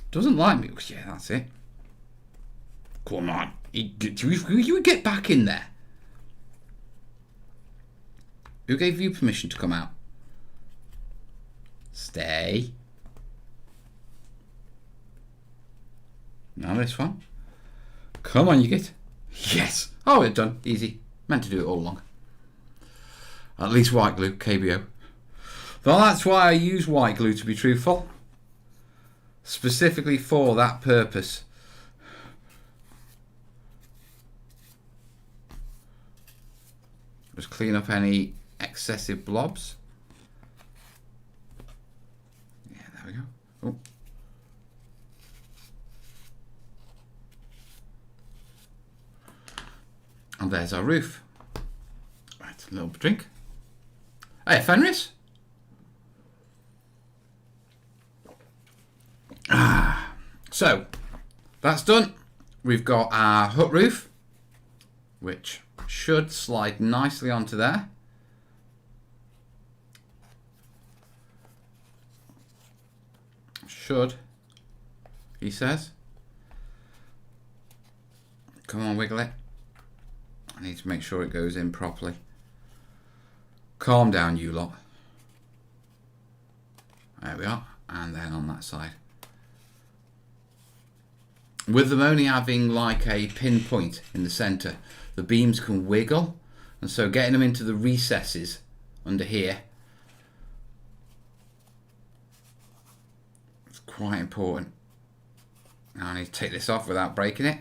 Doesn't like me. Yeah, that's it. Come on. You get back in there. Who gave you permission to come out? Stay. Now this one. Come on, you git. Yes. Oh, it's done. Easy. Meant to do it all along. At least white glue, KBO. Well, that's why I use white glue, to be truthful. Specifically for that purpose. Just clean up any excessive blobs. Yeah, there we go. Oh. And there's our roof. Right, a little drink. Hey, Fenris. So, that's done. We've got our hut roof, which should slide nicely onto there. Should, he says. Come on, wiggle it. I need to make sure it goes in properly. Calm down, you lot. There we are. And then on that side. With them only having like a pinpoint in the centre, the beams can wiggle. And so getting them into the recesses under here is quite important. Now I need to take this off without breaking it.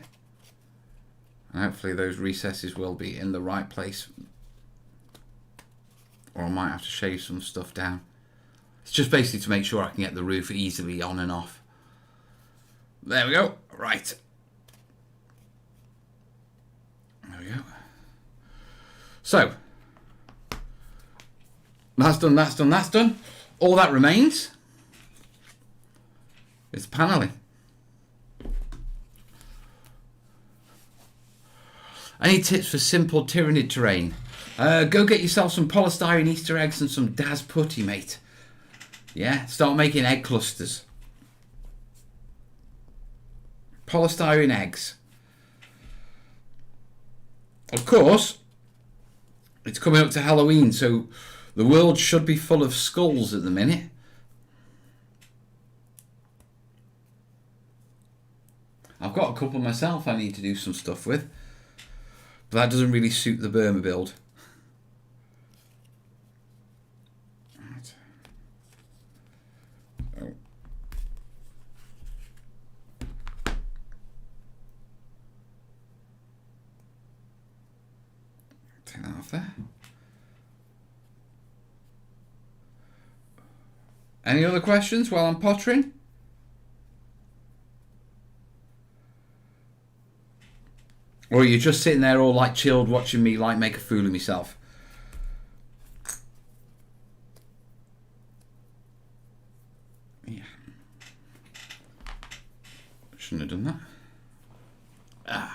And hopefully those recesses will be in the right place. Or I might have to shave some stuff down. It's just basically to make sure I can get the roof easily on and off. There we go. Right. There we go. So, that's done, that's done, that's done. All that remains is panelling. Any tips for simple Tyranid terrain? Go get yourself some polystyrene Easter eggs and some Daz putty, mate. Yeah, start making egg clusters. Polystyrene eggs. Of course, it's coming up to Halloween, so the world should be full of skulls at the minute. I've got a couple myself I need to do some stuff with, but that doesn't really suit the Burma build. Right. Oh. Take that off there. Any other questions while I'm pottering? Or are you just sitting there all like chilled watching me like make a fool of myself? Yeah. Shouldn't have done that.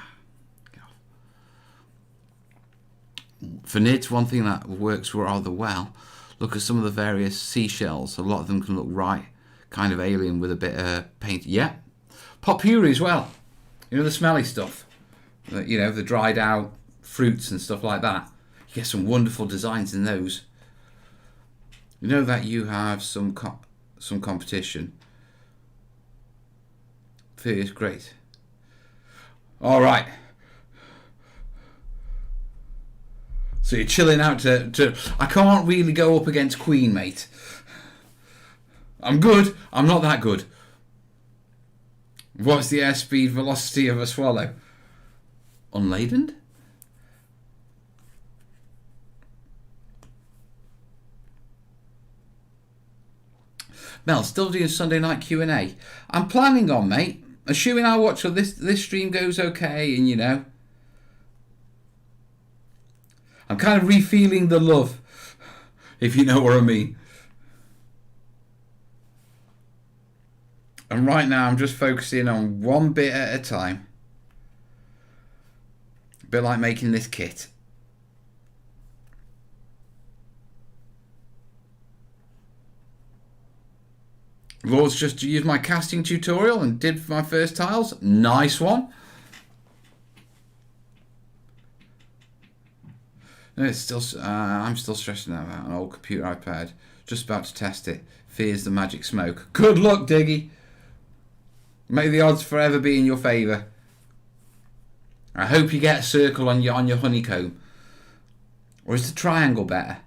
For nids, one thing that works rather well, look at some of the various seashells. A lot of them can look kind of alien with a bit of paint. Yeah. Potpourri as well. You know, the smelly stuff. You know, the dried out fruits and stuff like that. You get some wonderful designs in those. You know that you have some competition. It's great. All right. So you're chilling out to... I can't really go up against Queen, mate. I'm good. I'm not that good. What's the airspeed velocity of a swallow? Unladen? Mel, still doing Sunday night Q&A. I'm planning on, mate. Assuming I watch this stream goes okay, and you know, I'm kind of refeeling the love, if you know what I mean. And right now I'm just focusing on one bit at a time. A bit like making this kit. Lord's just used my casting tutorial and did my first tiles. Nice one. No, it's still. I'm still stressing out about an old computer iPad. Just about to test it. Fears the magic smoke. Good luck, Diggy. May the odds forever be in your favour. I hope you get a circle on your honeycomb. Or is the triangle better?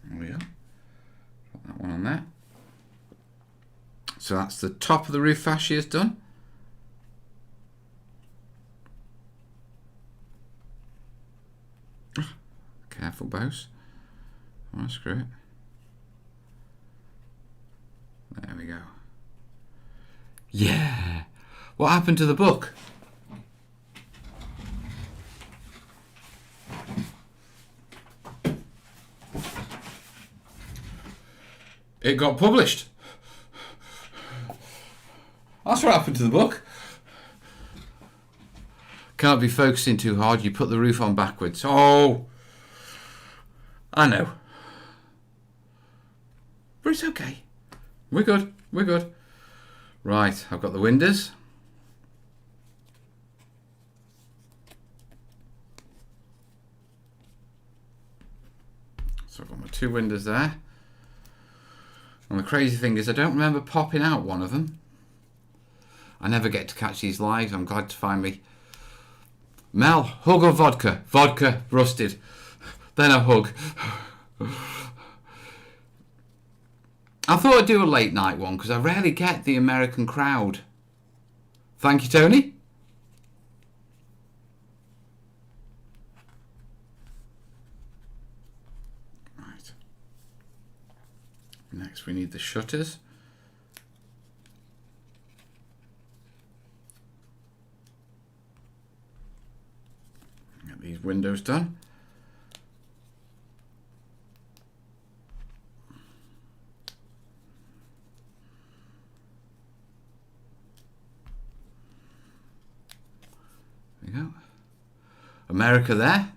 There we go. Put that one on there. So that's the top of the roof fascia's done. Careful, boss. I want to screw it. There we go. Yeah. What happened to the book? It got published. That's what happened to the book. Can't be focusing too hard. You put the roof on backwards. Oh, I know. But it's okay. We're good. We're good. Right, I've got the windows. So I've got my two windows there. And the crazy thing is I don't remember popping out one of them. I never get to catch these live. I'm glad to find me. Mel, hug or vodka? Vodka, rusted. Then a hug. I thought I'd do a late night one because I rarely get the American crowd. Thank you, Tony. Next we need the shutters. Get these windows done. There we go. America there.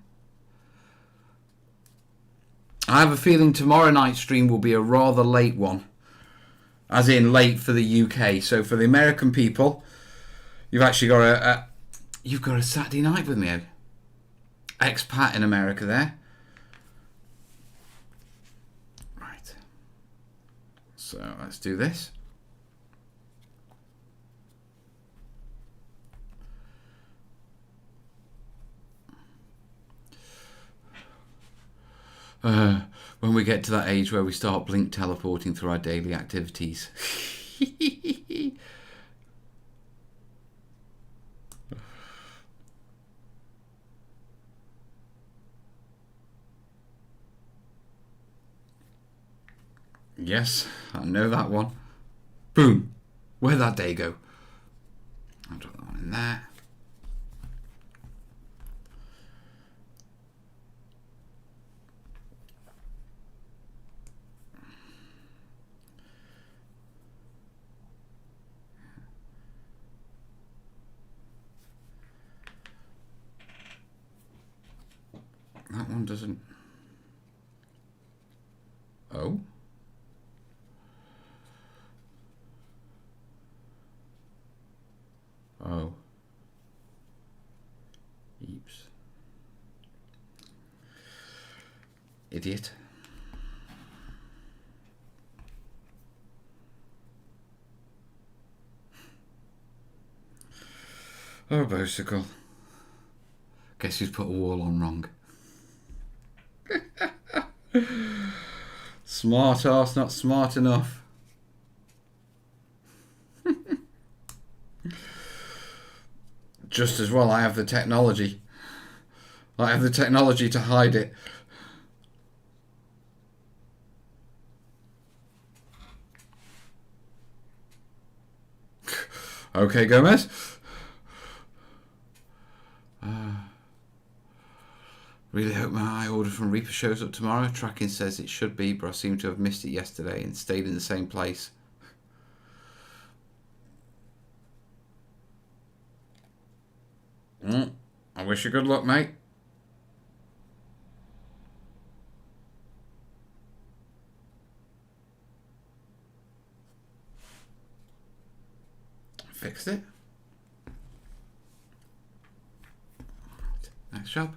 I have a feeling tomorrow night's stream will be a rather late one. As in late for the UK. So for the American people, you've actually got you've got a Saturday night with me. Expat in America there. Right. So let's do this. When we get to that age where we start blink teleporting through our daily activities. Yes, I know that one. Boom. Where'd that day go? I'll drop that one in there. That one doesn't. Oh. Oh. Eeps. Idiot. Oh, bicycle. Guess who's put a wall on wrong? Smart arse, not smart enough. Just as well I have the technology. I have the technology to hide it. Okay, Gomez. Really hope my order from Reaper shows up tomorrow. Tracking says it should be, but I seem to have missed it yesterday and stayed in the same place. I wish you good luck, mate. Fixed it. Next job.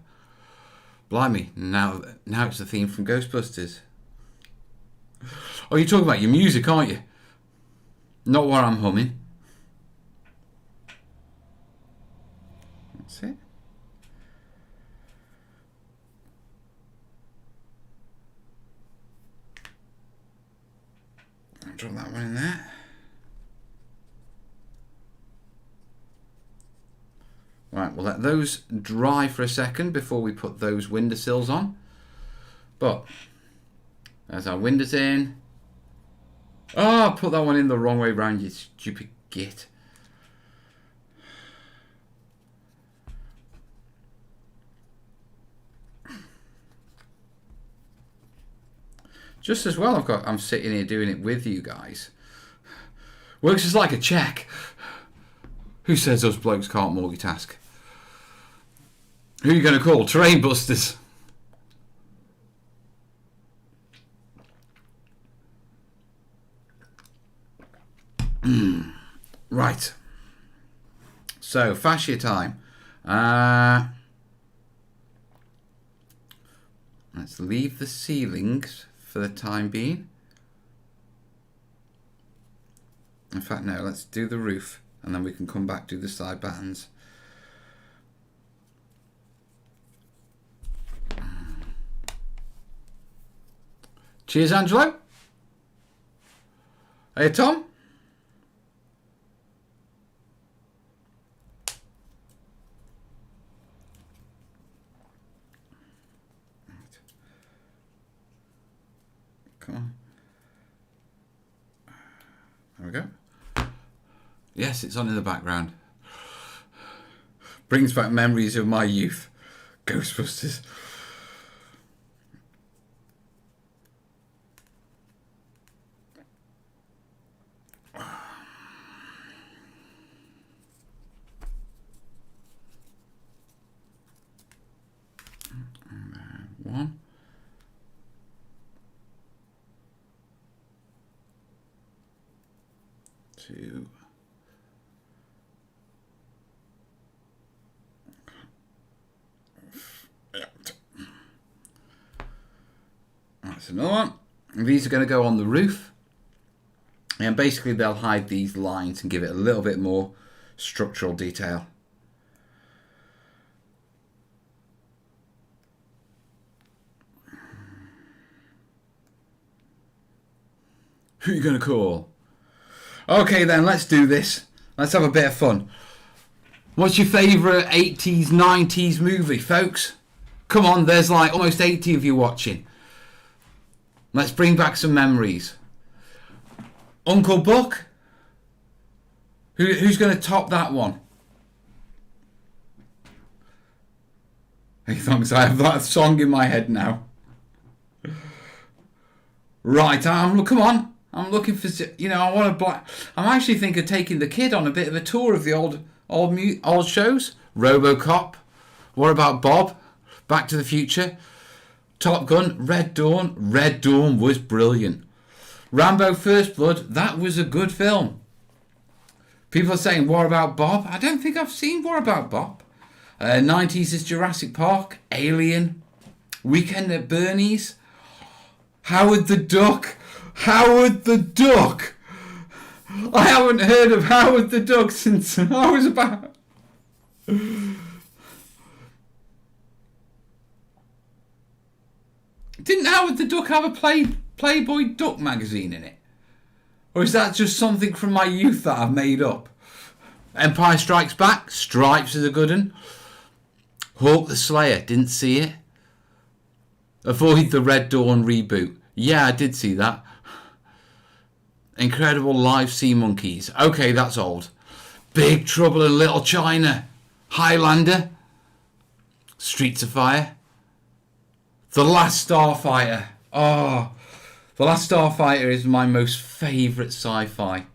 Blimey, now it's the theme from Ghostbusters. Oh, you're talking about your music, aren't you? Not what I'm humming. That's it. I'll drop that one in there. Right, we'll let those dry for a second before we put those windowsills on. But there's our windows in. Oh, I put that one in the wrong way round, you stupid git. Just as well I'm sitting here doing it with you guys. Works just like a check. Who says us blokes can't multitask? Who are you going to call? Terrain busters. Right. So, fascia time. Let's leave the ceilings for the time being. In fact, no, let's do the roof and then we can come back to the side battens. Cheers, Angelo. Hey, Tom. Come on. Yes, it's on in the background. Brings back memories of my youth. Ghostbusters. One. Two. That's another one. And these are going to go on the roof. And basically they'll hide these lines and give it a little bit more structural detail. Who are you going to call? Okay then, let's do this. Let's have a bit of fun. What's your favourite 80s, 90s movie, folks? Come on, there's like almost 80 of you watching. Let's bring back some memories. Uncle Buck? Who's going to top that one? Hey, thanks, I have that song in my head now. Right, come on. I'm looking for, I want to I'm actually thinking of taking the kid on a bit of a tour of the old shows. RoboCop. What about Bob? Back to the Future. Top Gun. Red Dawn. Red Dawn was brilliant. Rambo First Blood. That was a good film. People are saying, what about Bob? I don't think I've seen What About Bob. 90s is Jurassic Park. Alien. Weekend at Bernie's. Howard the Duck. Howard the Duck. I haven't heard of Howard the Duck since I was about... Didn't Howard the Duck have a Playboy Duck magazine in it? Or is that just something from my youth that I've made up? Empire Strikes Back. Stripes is a good one. Hawk the Slayer. Didn't see it. Avoid the Red Dawn reboot. Yeah, I did see that. Incredible Live Sea Monkeys. Okay, that's old. Big Trouble in Little China. Highlander. Streets of Fire. The Last Starfighter. Oh, The Last Starfighter is my most favourite sci-fi.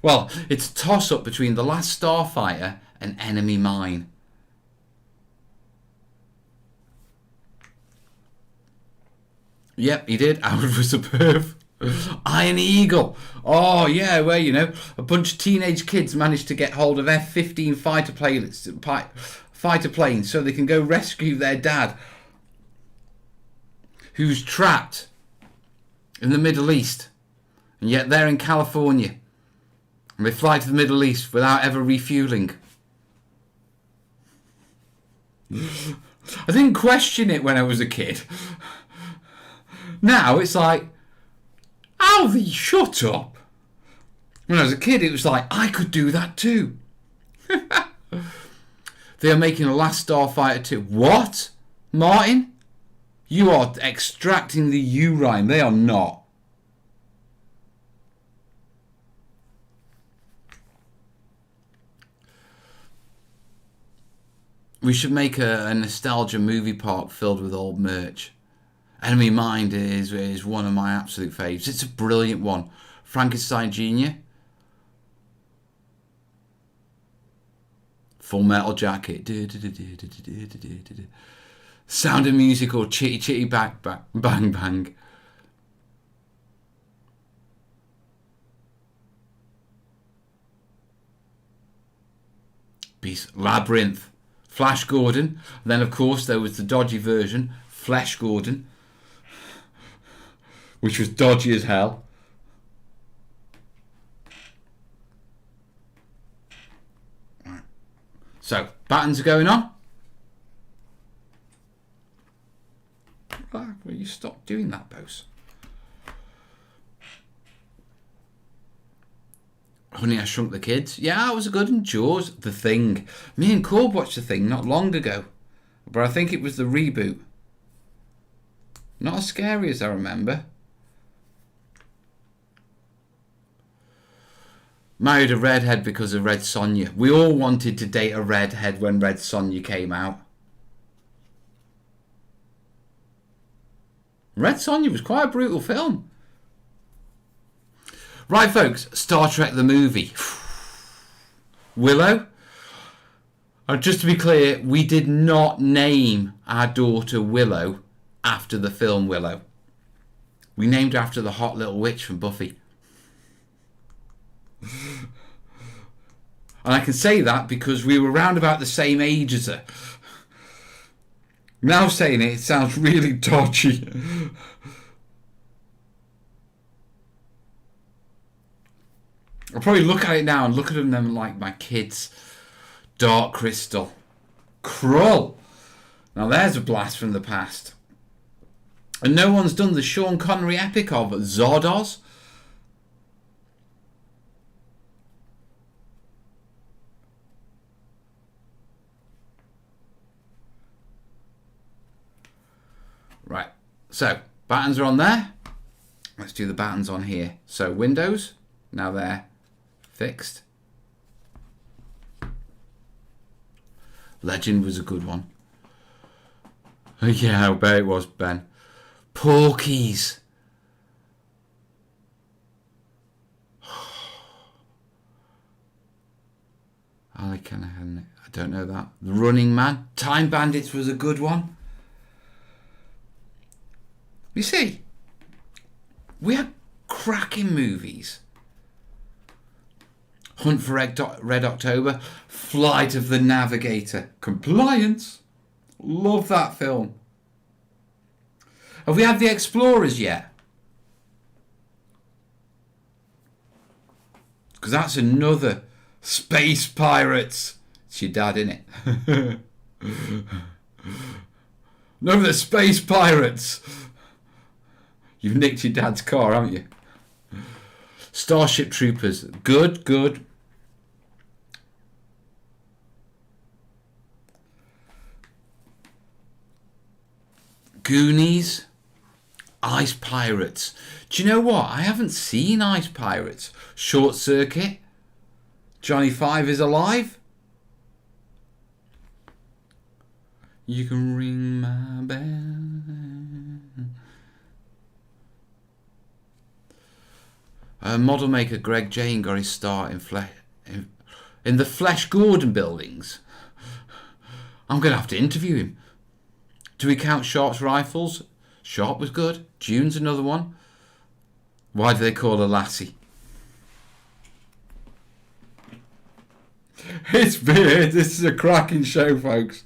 Well, it's a toss-up between The Last Starfighter and Enemy Mine. Yep, he did. Howard was superb. Iron Eagle. Oh, yeah, where, a bunch of teenage kids managed to get hold of F-15 fighter planes so they can go rescue their dad, who's trapped in the Middle East. And yet they're in California. And they fly to the Middle East without ever refueling. I didn't question it when I was a kid. Now it's like, Alvy, shut up. When I was a kid, it was like, I could do that too. They are making a Last Starfighter 2. What? Martin? You are extracting the U rhyme. They are not. We should make a nostalgia movie park filled with old merch. Enemy Mind is one of my absolute faves. It's a brilliant one. Frankenstein Jr. Full Metal Jacket. Sound of Music or Chitty Chitty Bang Bang. Beast. Labyrinth. Flash Gordon. And then of course there was the dodgy version, Flesh Gordon, which was dodgy as hell. So, buttons are going on. Will you stop doing that, boss? Honey, I Shrunk the Kids. Yeah, it was a good one. Jaws. The Thing. Me and Corb watched The Thing not long ago. But I think it was the reboot. Not as scary as I remember. Married a redhead because of Red Sonja. We all wanted to date a redhead when Red Sonja came out. Red Sonja was quite a brutal film. Right, folks, Star Trek the movie. Willow. Just to be clear, we did not name our daughter Willow after the film Willow. We named her after the hot little witch from Buffy. And I can say that because we were round about the same age as her. Now saying it sounds really dodgy. I'll probably look at it now and look at them like my kids. Dark Crystal. Krull. Now there's a blast from the past. And no one's done the Sean Connery epic of Zardoz. Right, so buttons are on there. Let's do the buttons on here. So Windows, now they're fixed. Legend was a good one. Yeah, I bet it was, Ben. Porkies. I don't know that. The Running Man. Time Bandits was a good one. You see, we had cracking movies. Hunt for Red October, Flight of the Navigator, Compliance. Love that film. Have we had The Explorers yet? Because that's another Space Pirates. It's your dad, innit? No, the Space Pirates. You've nicked your dad's car, haven't you? Starship Troopers. Good, good. Goonies. Ice Pirates. Do you know what? I haven't seen Ice Pirates. Short Circuit. Johnny Five is alive. You can ring my bell. Model maker Greg Jane got his start in the Flesh Gordon buildings. I'm going to have to interview him. Do we count Sharp's rifles? Sharp was good. June's another one. Why do they call her Lassie? It's weird. This is a cracking show, folks.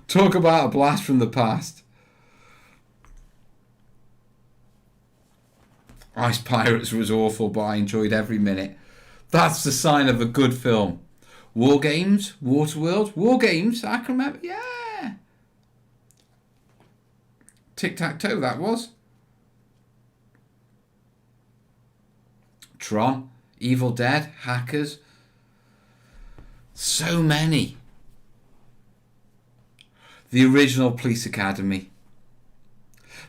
Talk about a blast from the past. Ice Pirates was awful, but I enjoyed every minute. That's the sign of a good film. War Games, Waterworld, War Games, I can remember, yeah. Tic-Tac-Toe, that was. Tron, Evil Dead, Hackers. So many. The original Police Academy.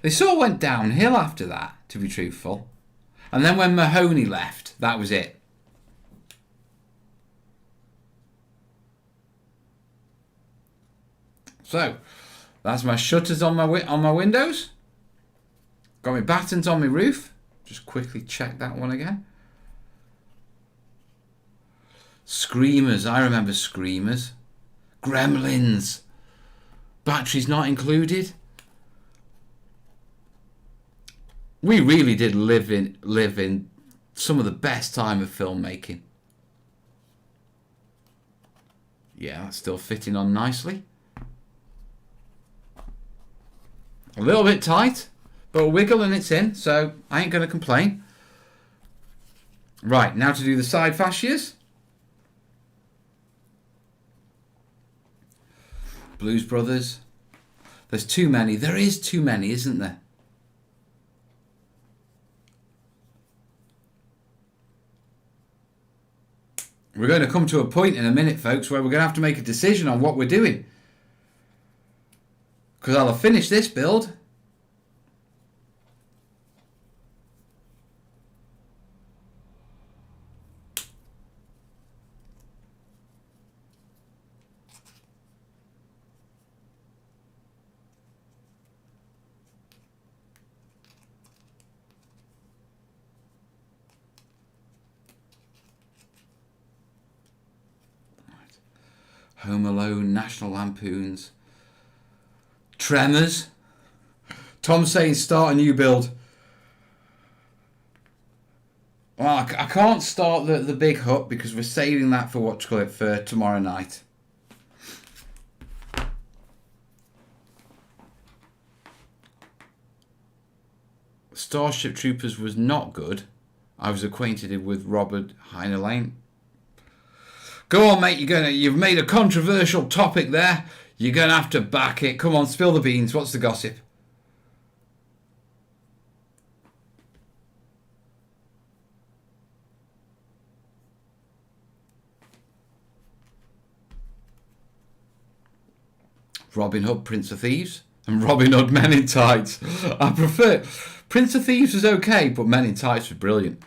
They sort of went downhill after that, to be truthful. And then when Mahoney left, that was it. So, that's my shutters on my windows. Got my battens on my roof. Just quickly check that one again. Screamers, I remember Screamers. Gremlins. Batteries not included. We really did live in some of the best time of filmmaking. Yeah, that's still fitting on nicely. A little bit tight, but a wiggle and it's in, so I ain't going to complain. Right, now to do the side fascias. Blues Brothers. There's too many. There is too many, isn't there? We're going to come to a point in a minute, folks, where we're going to have to make a decision on what we're doing. Because I'll have finished this build. Home Alone, National Lampoons, Tremors. Tom's saying start a new build. Well, I can't start the big hut because we're saving that for for tomorrow night. Starship Troopers was not good. I was acquainted with Robert Heinlein. Go on, mate. You've made a controversial topic there. You're gonna have to back it. Come on, spill the beans. What's the gossip? Robin Hood, Prince of Thieves, and Robin Hood, Men in Tights. I prefer... Prince of Thieves was okay, but Men in Tights was brilliant.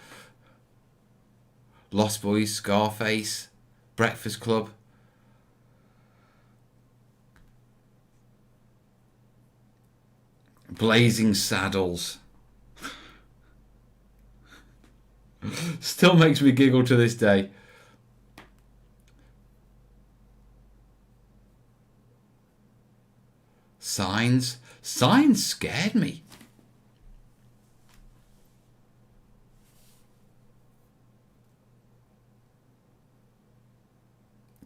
Lost Boys, Scarface, Breakfast Club. Blazing Saddles. Still makes me giggle to this day. Signs. Signs scared me.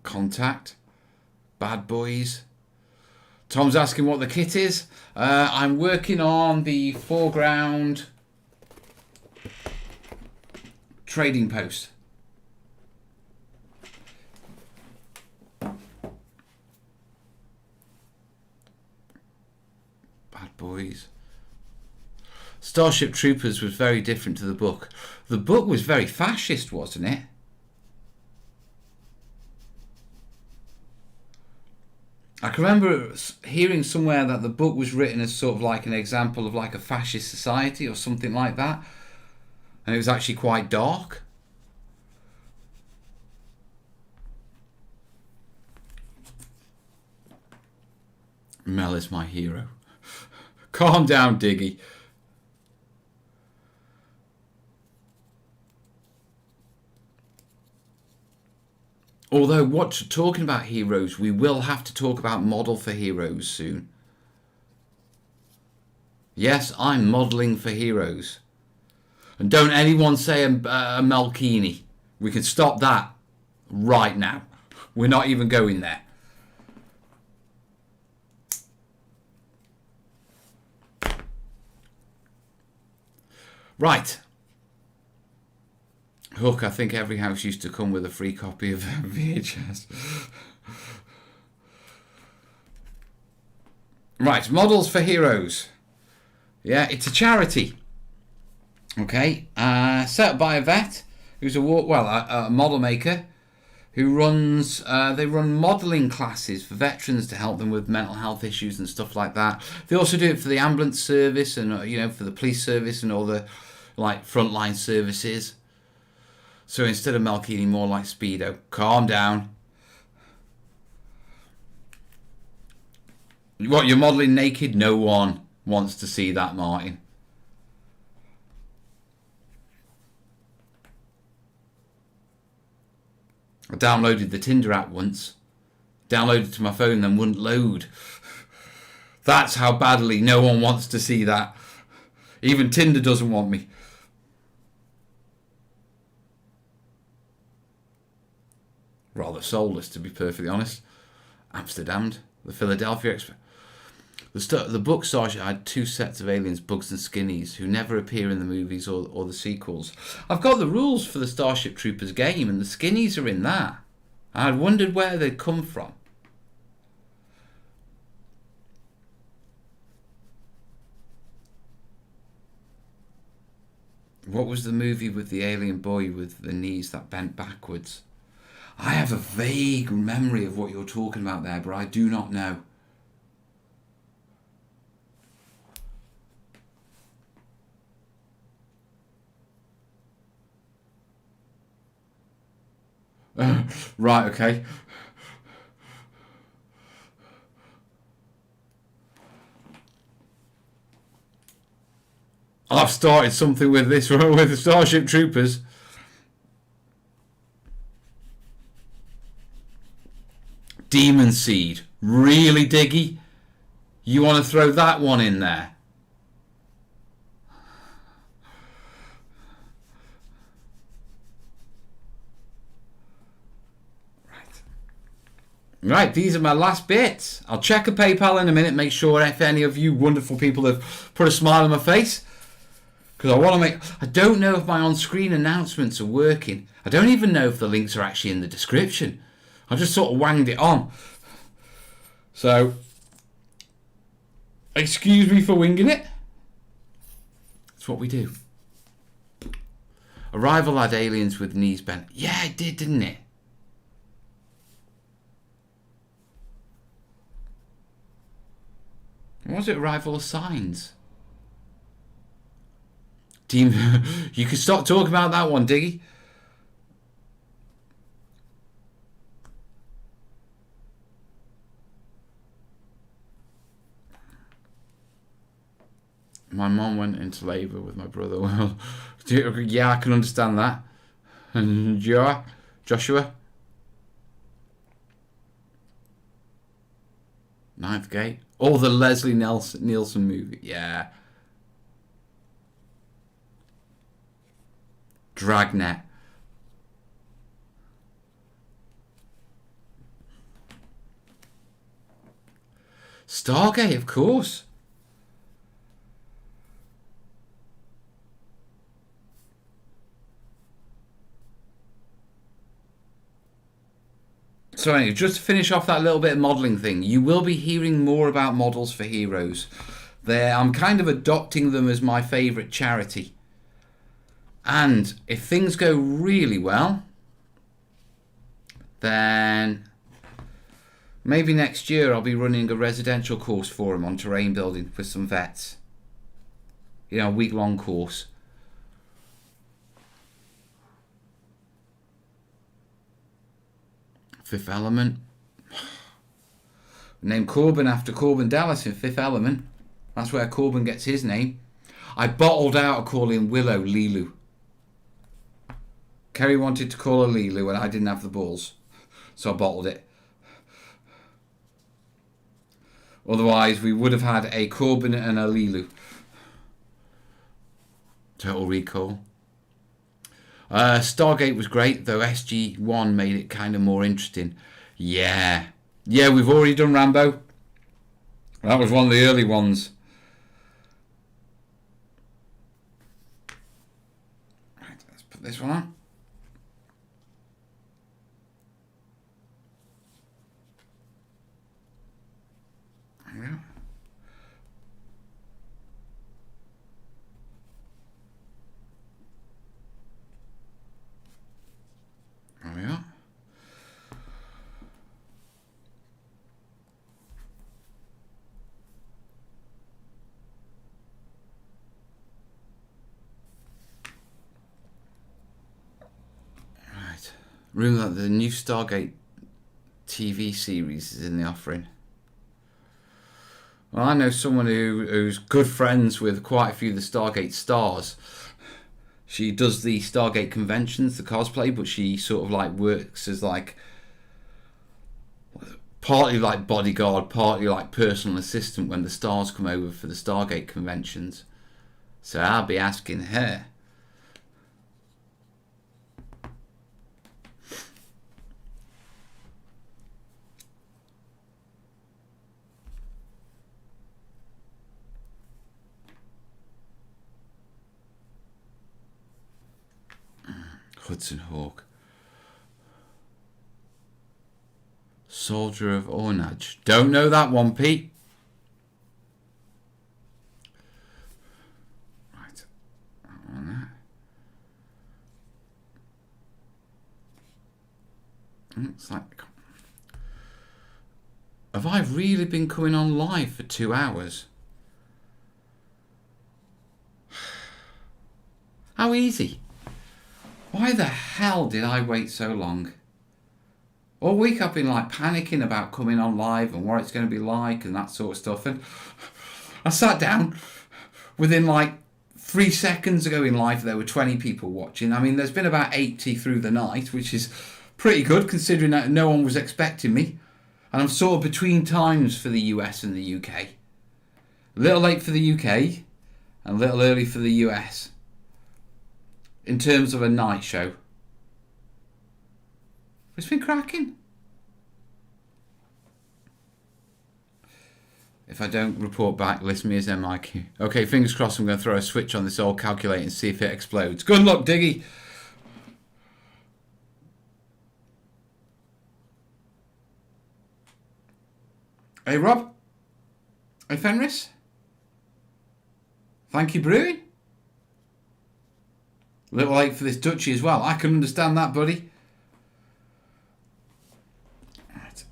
Contact. Bad Boys. Tom's asking what the kit is. I'm working on the foreground trading post. Bad Boys. Starship Troopers was very different to the book. The book was very fascist, wasn't it? I can remember hearing somewhere that the book was written as sort of like an example of like a fascist society or something like that. And it was actually quite dark. Mel is my hero. Calm down, Diggy. Although, talking about heroes, we will have to talk about model for heroes soon. Yes, I'm modelling for heroes. And don't anyone say a Malkini. We can stop that right now. We're not even going there. Right. Hook, I think every house used to come with a free copy of VHS. Right, Models for Heroes. Yeah, it's a charity. Okay, set up by a vet who's a model maker who runs. They run modelling classes for veterans to help them with mental health issues and stuff like that. They also do it for the ambulance service and for the police service and all the frontline services. So instead of Malkini, more like Speedo. Calm down. What, you're modelling naked? No one wants to see that, Martin. I downloaded the Tinder app once. Downloaded it to my phone, then wouldn't load. That's how badly no one wants to see that. Even Tinder doesn't want me. Rather soulless, to be perfectly honest. Amsterdam, the Philadelphia Express. The book Starship had two sets of aliens, Bugs and Skinnies, who never appear in the movies or the sequels. I've got the rules for the Starship Troopers game, and the Skinnies are in that. I'd wondered where they'd come from. What was the movie with the alien boy with the knees that bent backwards? I have a vague memory of what you're talking about there, but I do not know. Right, okay. I've started something with this, with the Starship Troopers. Demon Seed. Really, Diggy? You want to throw that one in there? Right, these are my last bits. I'll check a PayPal in a minute, make sure if any of you wonderful people have put a smile on my face. Because I don't know if my on-screen announcements are working. I don't even know if the links are actually in the description. I just sort of wanged it on. So, excuse me for winging it. That's what we do. Arrival had aliens with knees bent. Yeah, it did, didn't it? Was it Arrival of Signs? Team, you can stop talking about that one, Diggy. My mom went into labour with my brother. Well, yeah, I can understand that. And Joshua. Ninth Gate. Oh, the Leslie Nielsen movie. Yeah. Dragnet. Stargate, of course. So anyway, just to finish off that little bit of modelling thing, you will be hearing more about Models for Heroes. I'm kind of adopting them as my favourite charity. And if things go really well, then maybe next year I'll be running a residential course for them on terrain building with some vets. You know, a week-long course. Fifth Element. Named Corbin after Corbin Dallas in Fifth Element. That's where Corbin gets his name. I bottled out of calling Willow Lilu. Kerry wanted to call her Lilu and I didn't have the balls. So I bottled it. Otherwise we would have had a Corbin and a Lilu. Total Recall. Stargate was great, though SG-1 made it kind of more interesting. Yeah, we've already done Rambo. That was one of the early ones. Right, let's put this one on. There we go. There we are. Right. Rumor that the new Stargate TV series is in the offering. Well, I know someone who's good friends with quite a few of the Stargate stars. She does the Stargate conventions, the cosplay, but she sort of like works as like partly like bodyguard, partly like personal assistant when the stars come over for the Stargate conventions. So I'll be asking her. Hudson Hawk. Soldier of Ornage. Don't know that one, Pete. Right. That one there. It's like... Have I really been coming on live for 2 hours? How easy. Why the hell did I wait so long? All week I've been like panicking about coming on live and what it's going to be like and that sort of stuff. And I sat down within like 3 seconds of going live. There were 20 people watching. I mean, there's been about 80 through the night, which is pretty good considering that no one was expecting me. And I'm sort of between times for the US and the UK. A little late for the UK and a little early for the US. In terms of a night show. It's been cracking. If I don't report back, list me as MIQ. Okay, fingers crossed I'm going to throw a switch on this old calculator and see if it explodes. Good luck, Diggy. Hey, Rob. Hey, Fenris. Thank you, Brewing. A little late for this Dutchie as well. I can understand that, buddy. Right.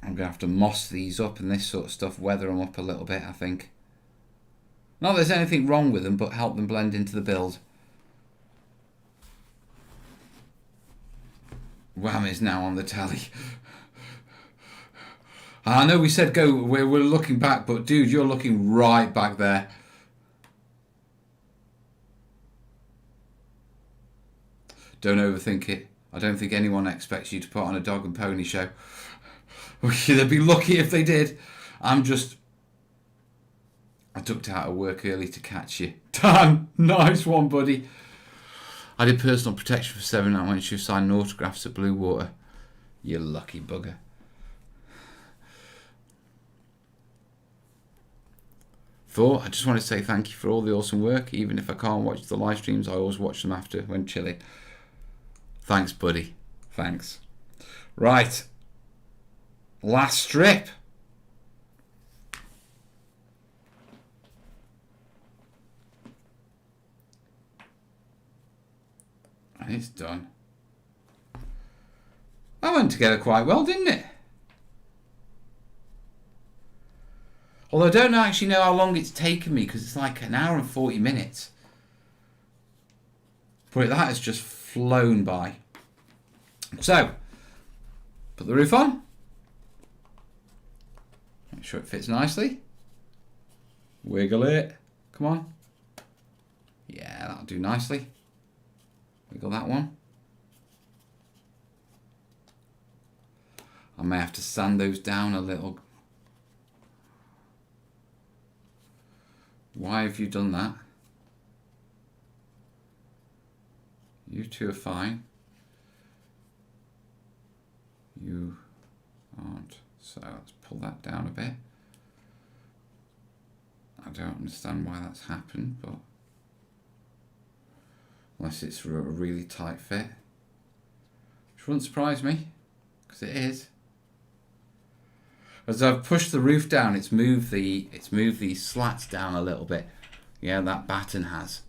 I'm going to have to moss these up and this sort of stuff, weather them up a little bit, I think. Not that there's anything wrong with them, but help them blend into the build. Wham is now on the tally. I know we said go, we're looking back, but dude, you're looking right back there. Don't overthink it. I don't think anyone expects you to put on a dog and pony show. They'd be lucky if they did. I ducked out of work early to catch you. Dan, nice one, buddy. I did personal protection for 7 nights when she was signing autographs at Blue Water. You lucky bugger. Thor, I just want to say thank you for all the awesome work. Even if I can't watch the live streams, I always watch them after when chilling. Thanks, buddy. Thanks. Right. Last strip. And it's done. That went together quite well, didn't it? Although I don't actually know how long it's taken me because it's like an hour and 40 minutes. But that has just flown by. So, put the roof on. Make sure it fits nicely. Wiggle it. Come on. Yeah, that'll do nicely. Wiggle that one. I may have to sand those down a little. Why have you done that? You two are fine. You aren't. So let's pull that down a bit. I don't understand why that's happened, but unless it's a really tight fit, which wouldn't surprise me, because it is. As I've pushed the roof down, it's moved these slats down a little bit. Yeah, that batten has.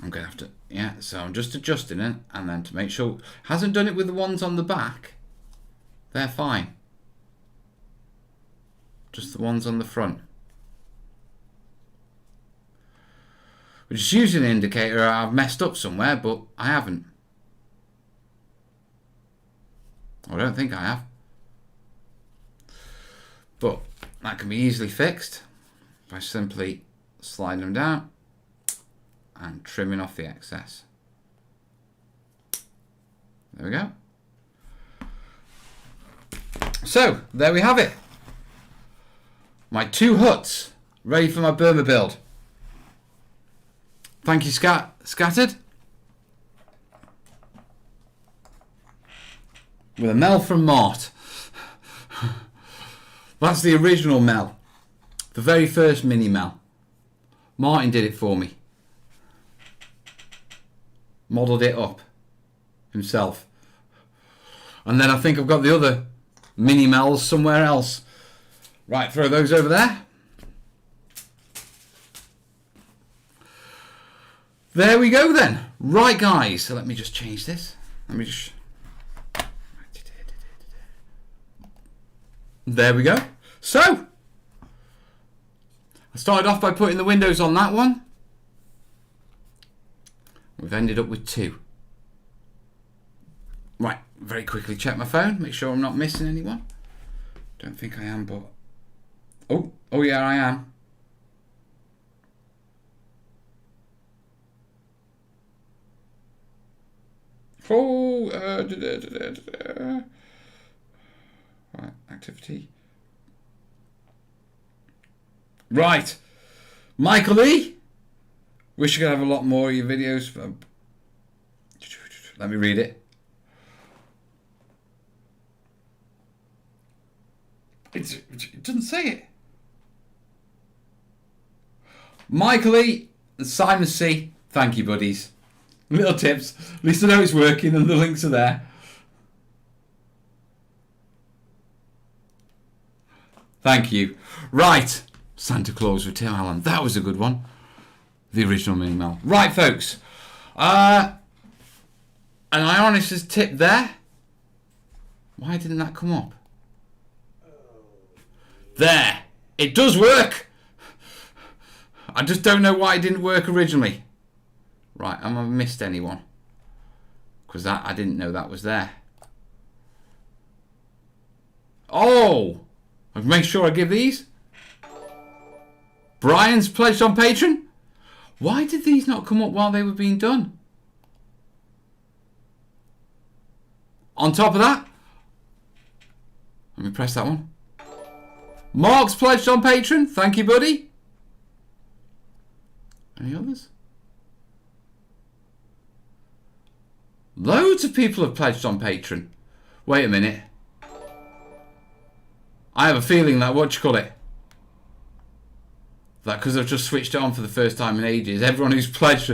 I'm gonna have to, yeah. So I'm just adjusting it, and then to make sure hasn't done it with the ones on the back. They're fine. Just the ones on the front. Which is usually an indicator I've messed up somewhere, but I haven't. I don't think I have. But that can be easily fixed by simply sliding them down and trimming off the excess. There we go. So, there we have it. My 2 huts ready for my Burma build. Thank you, Scattered. With a Mel from Mort. That's the original Mel. The very first mini Mel. Martin did it for me. Modelled it up himself. And then I think I've got the other mini Mels somewhere else. Right, throw those over there. There we go then. Right, guys. So let me just change this. Let me just... There we go. So, I started off by putting the windows on that one. We've ended up with 2. Right, very quickly check my phone. Make sure I'm not missing anyone. Don't think I am, but... Oh, Oh yeah, I am. Oh, right, activity. Right, Michael E. Wish I could have a lot more of your videos. Let me read it. It doesn't say it. Michael E. and Simon C. Thank you, buddies. Little tips. At least I know it's working and the links are there. Thank you. Right. Santa Claus with Tim Allen. That was a good one. The original mini-mail. Right, folks. An Ionis's tip there. Why didn't that come up? There. It does work. I just don't know why it didn't work originally. Right, have I missed anyone? Because I didn't know that was there. Oh! I'll make sure I give these. Brian's pledged on Patreon. Why did these not come up while they were being done? On top of that, let me press that one. Mark's pledged on Patreon. Thank you, buddy. Any others? Loads of people have pledged on Patreon. Wait a minute. I have a feeling that, what you call it? That because I've just switched it on for the first time in ages, everyone who's pledged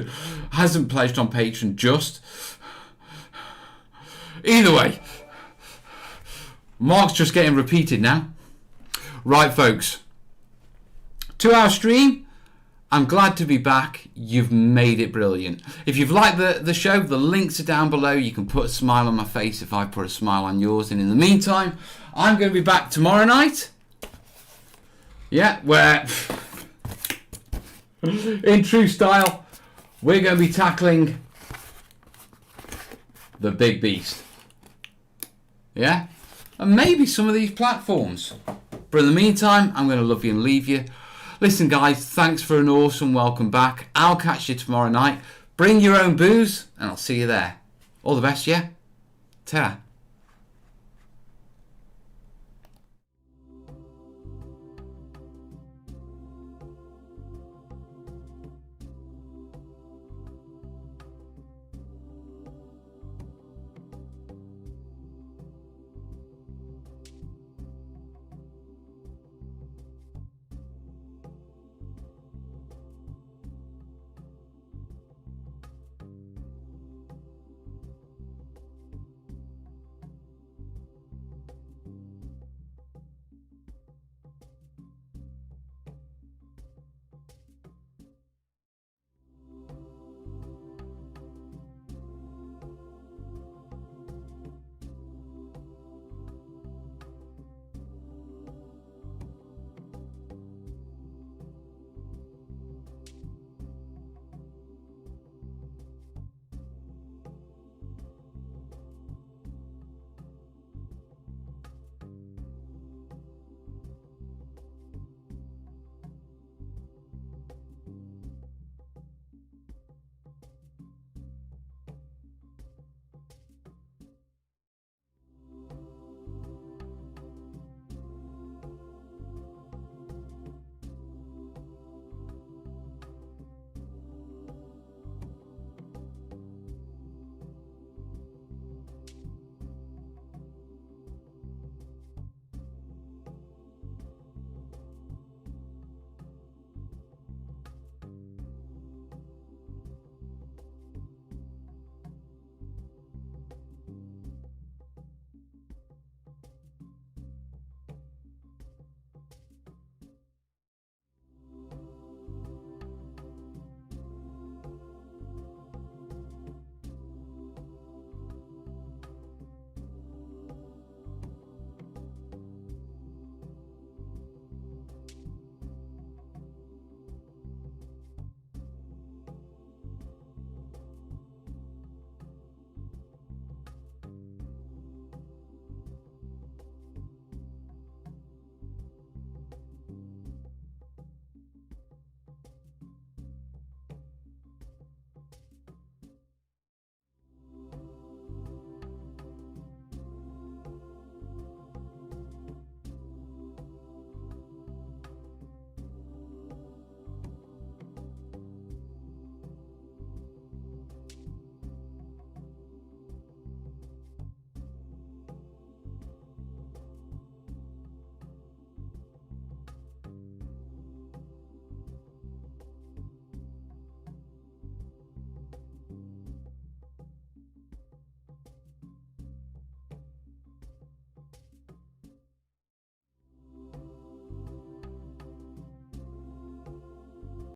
hasn't pledged on Patreon just. Either way, Mark's just getting repeated now. Right, folks. 2-hour stream. I'm glad to be back. You've made it brilliant. If you've liked the show, the links are down below. You can put a smile on my face if I put a smile on yours. And in the meantime, I'm going to be back tomorrow night. Yeah, where, in true style, we're going to be tackling the big beast. Yeah? And maybe some of these platforms. But in the meantime, I'm going to love you and leave you. Listen, guys, thanks for an awesome welcome back. I'll catch you tomorrow night. Bring your own booze, and I'll see you there. All the best, yeah? Ta-ra.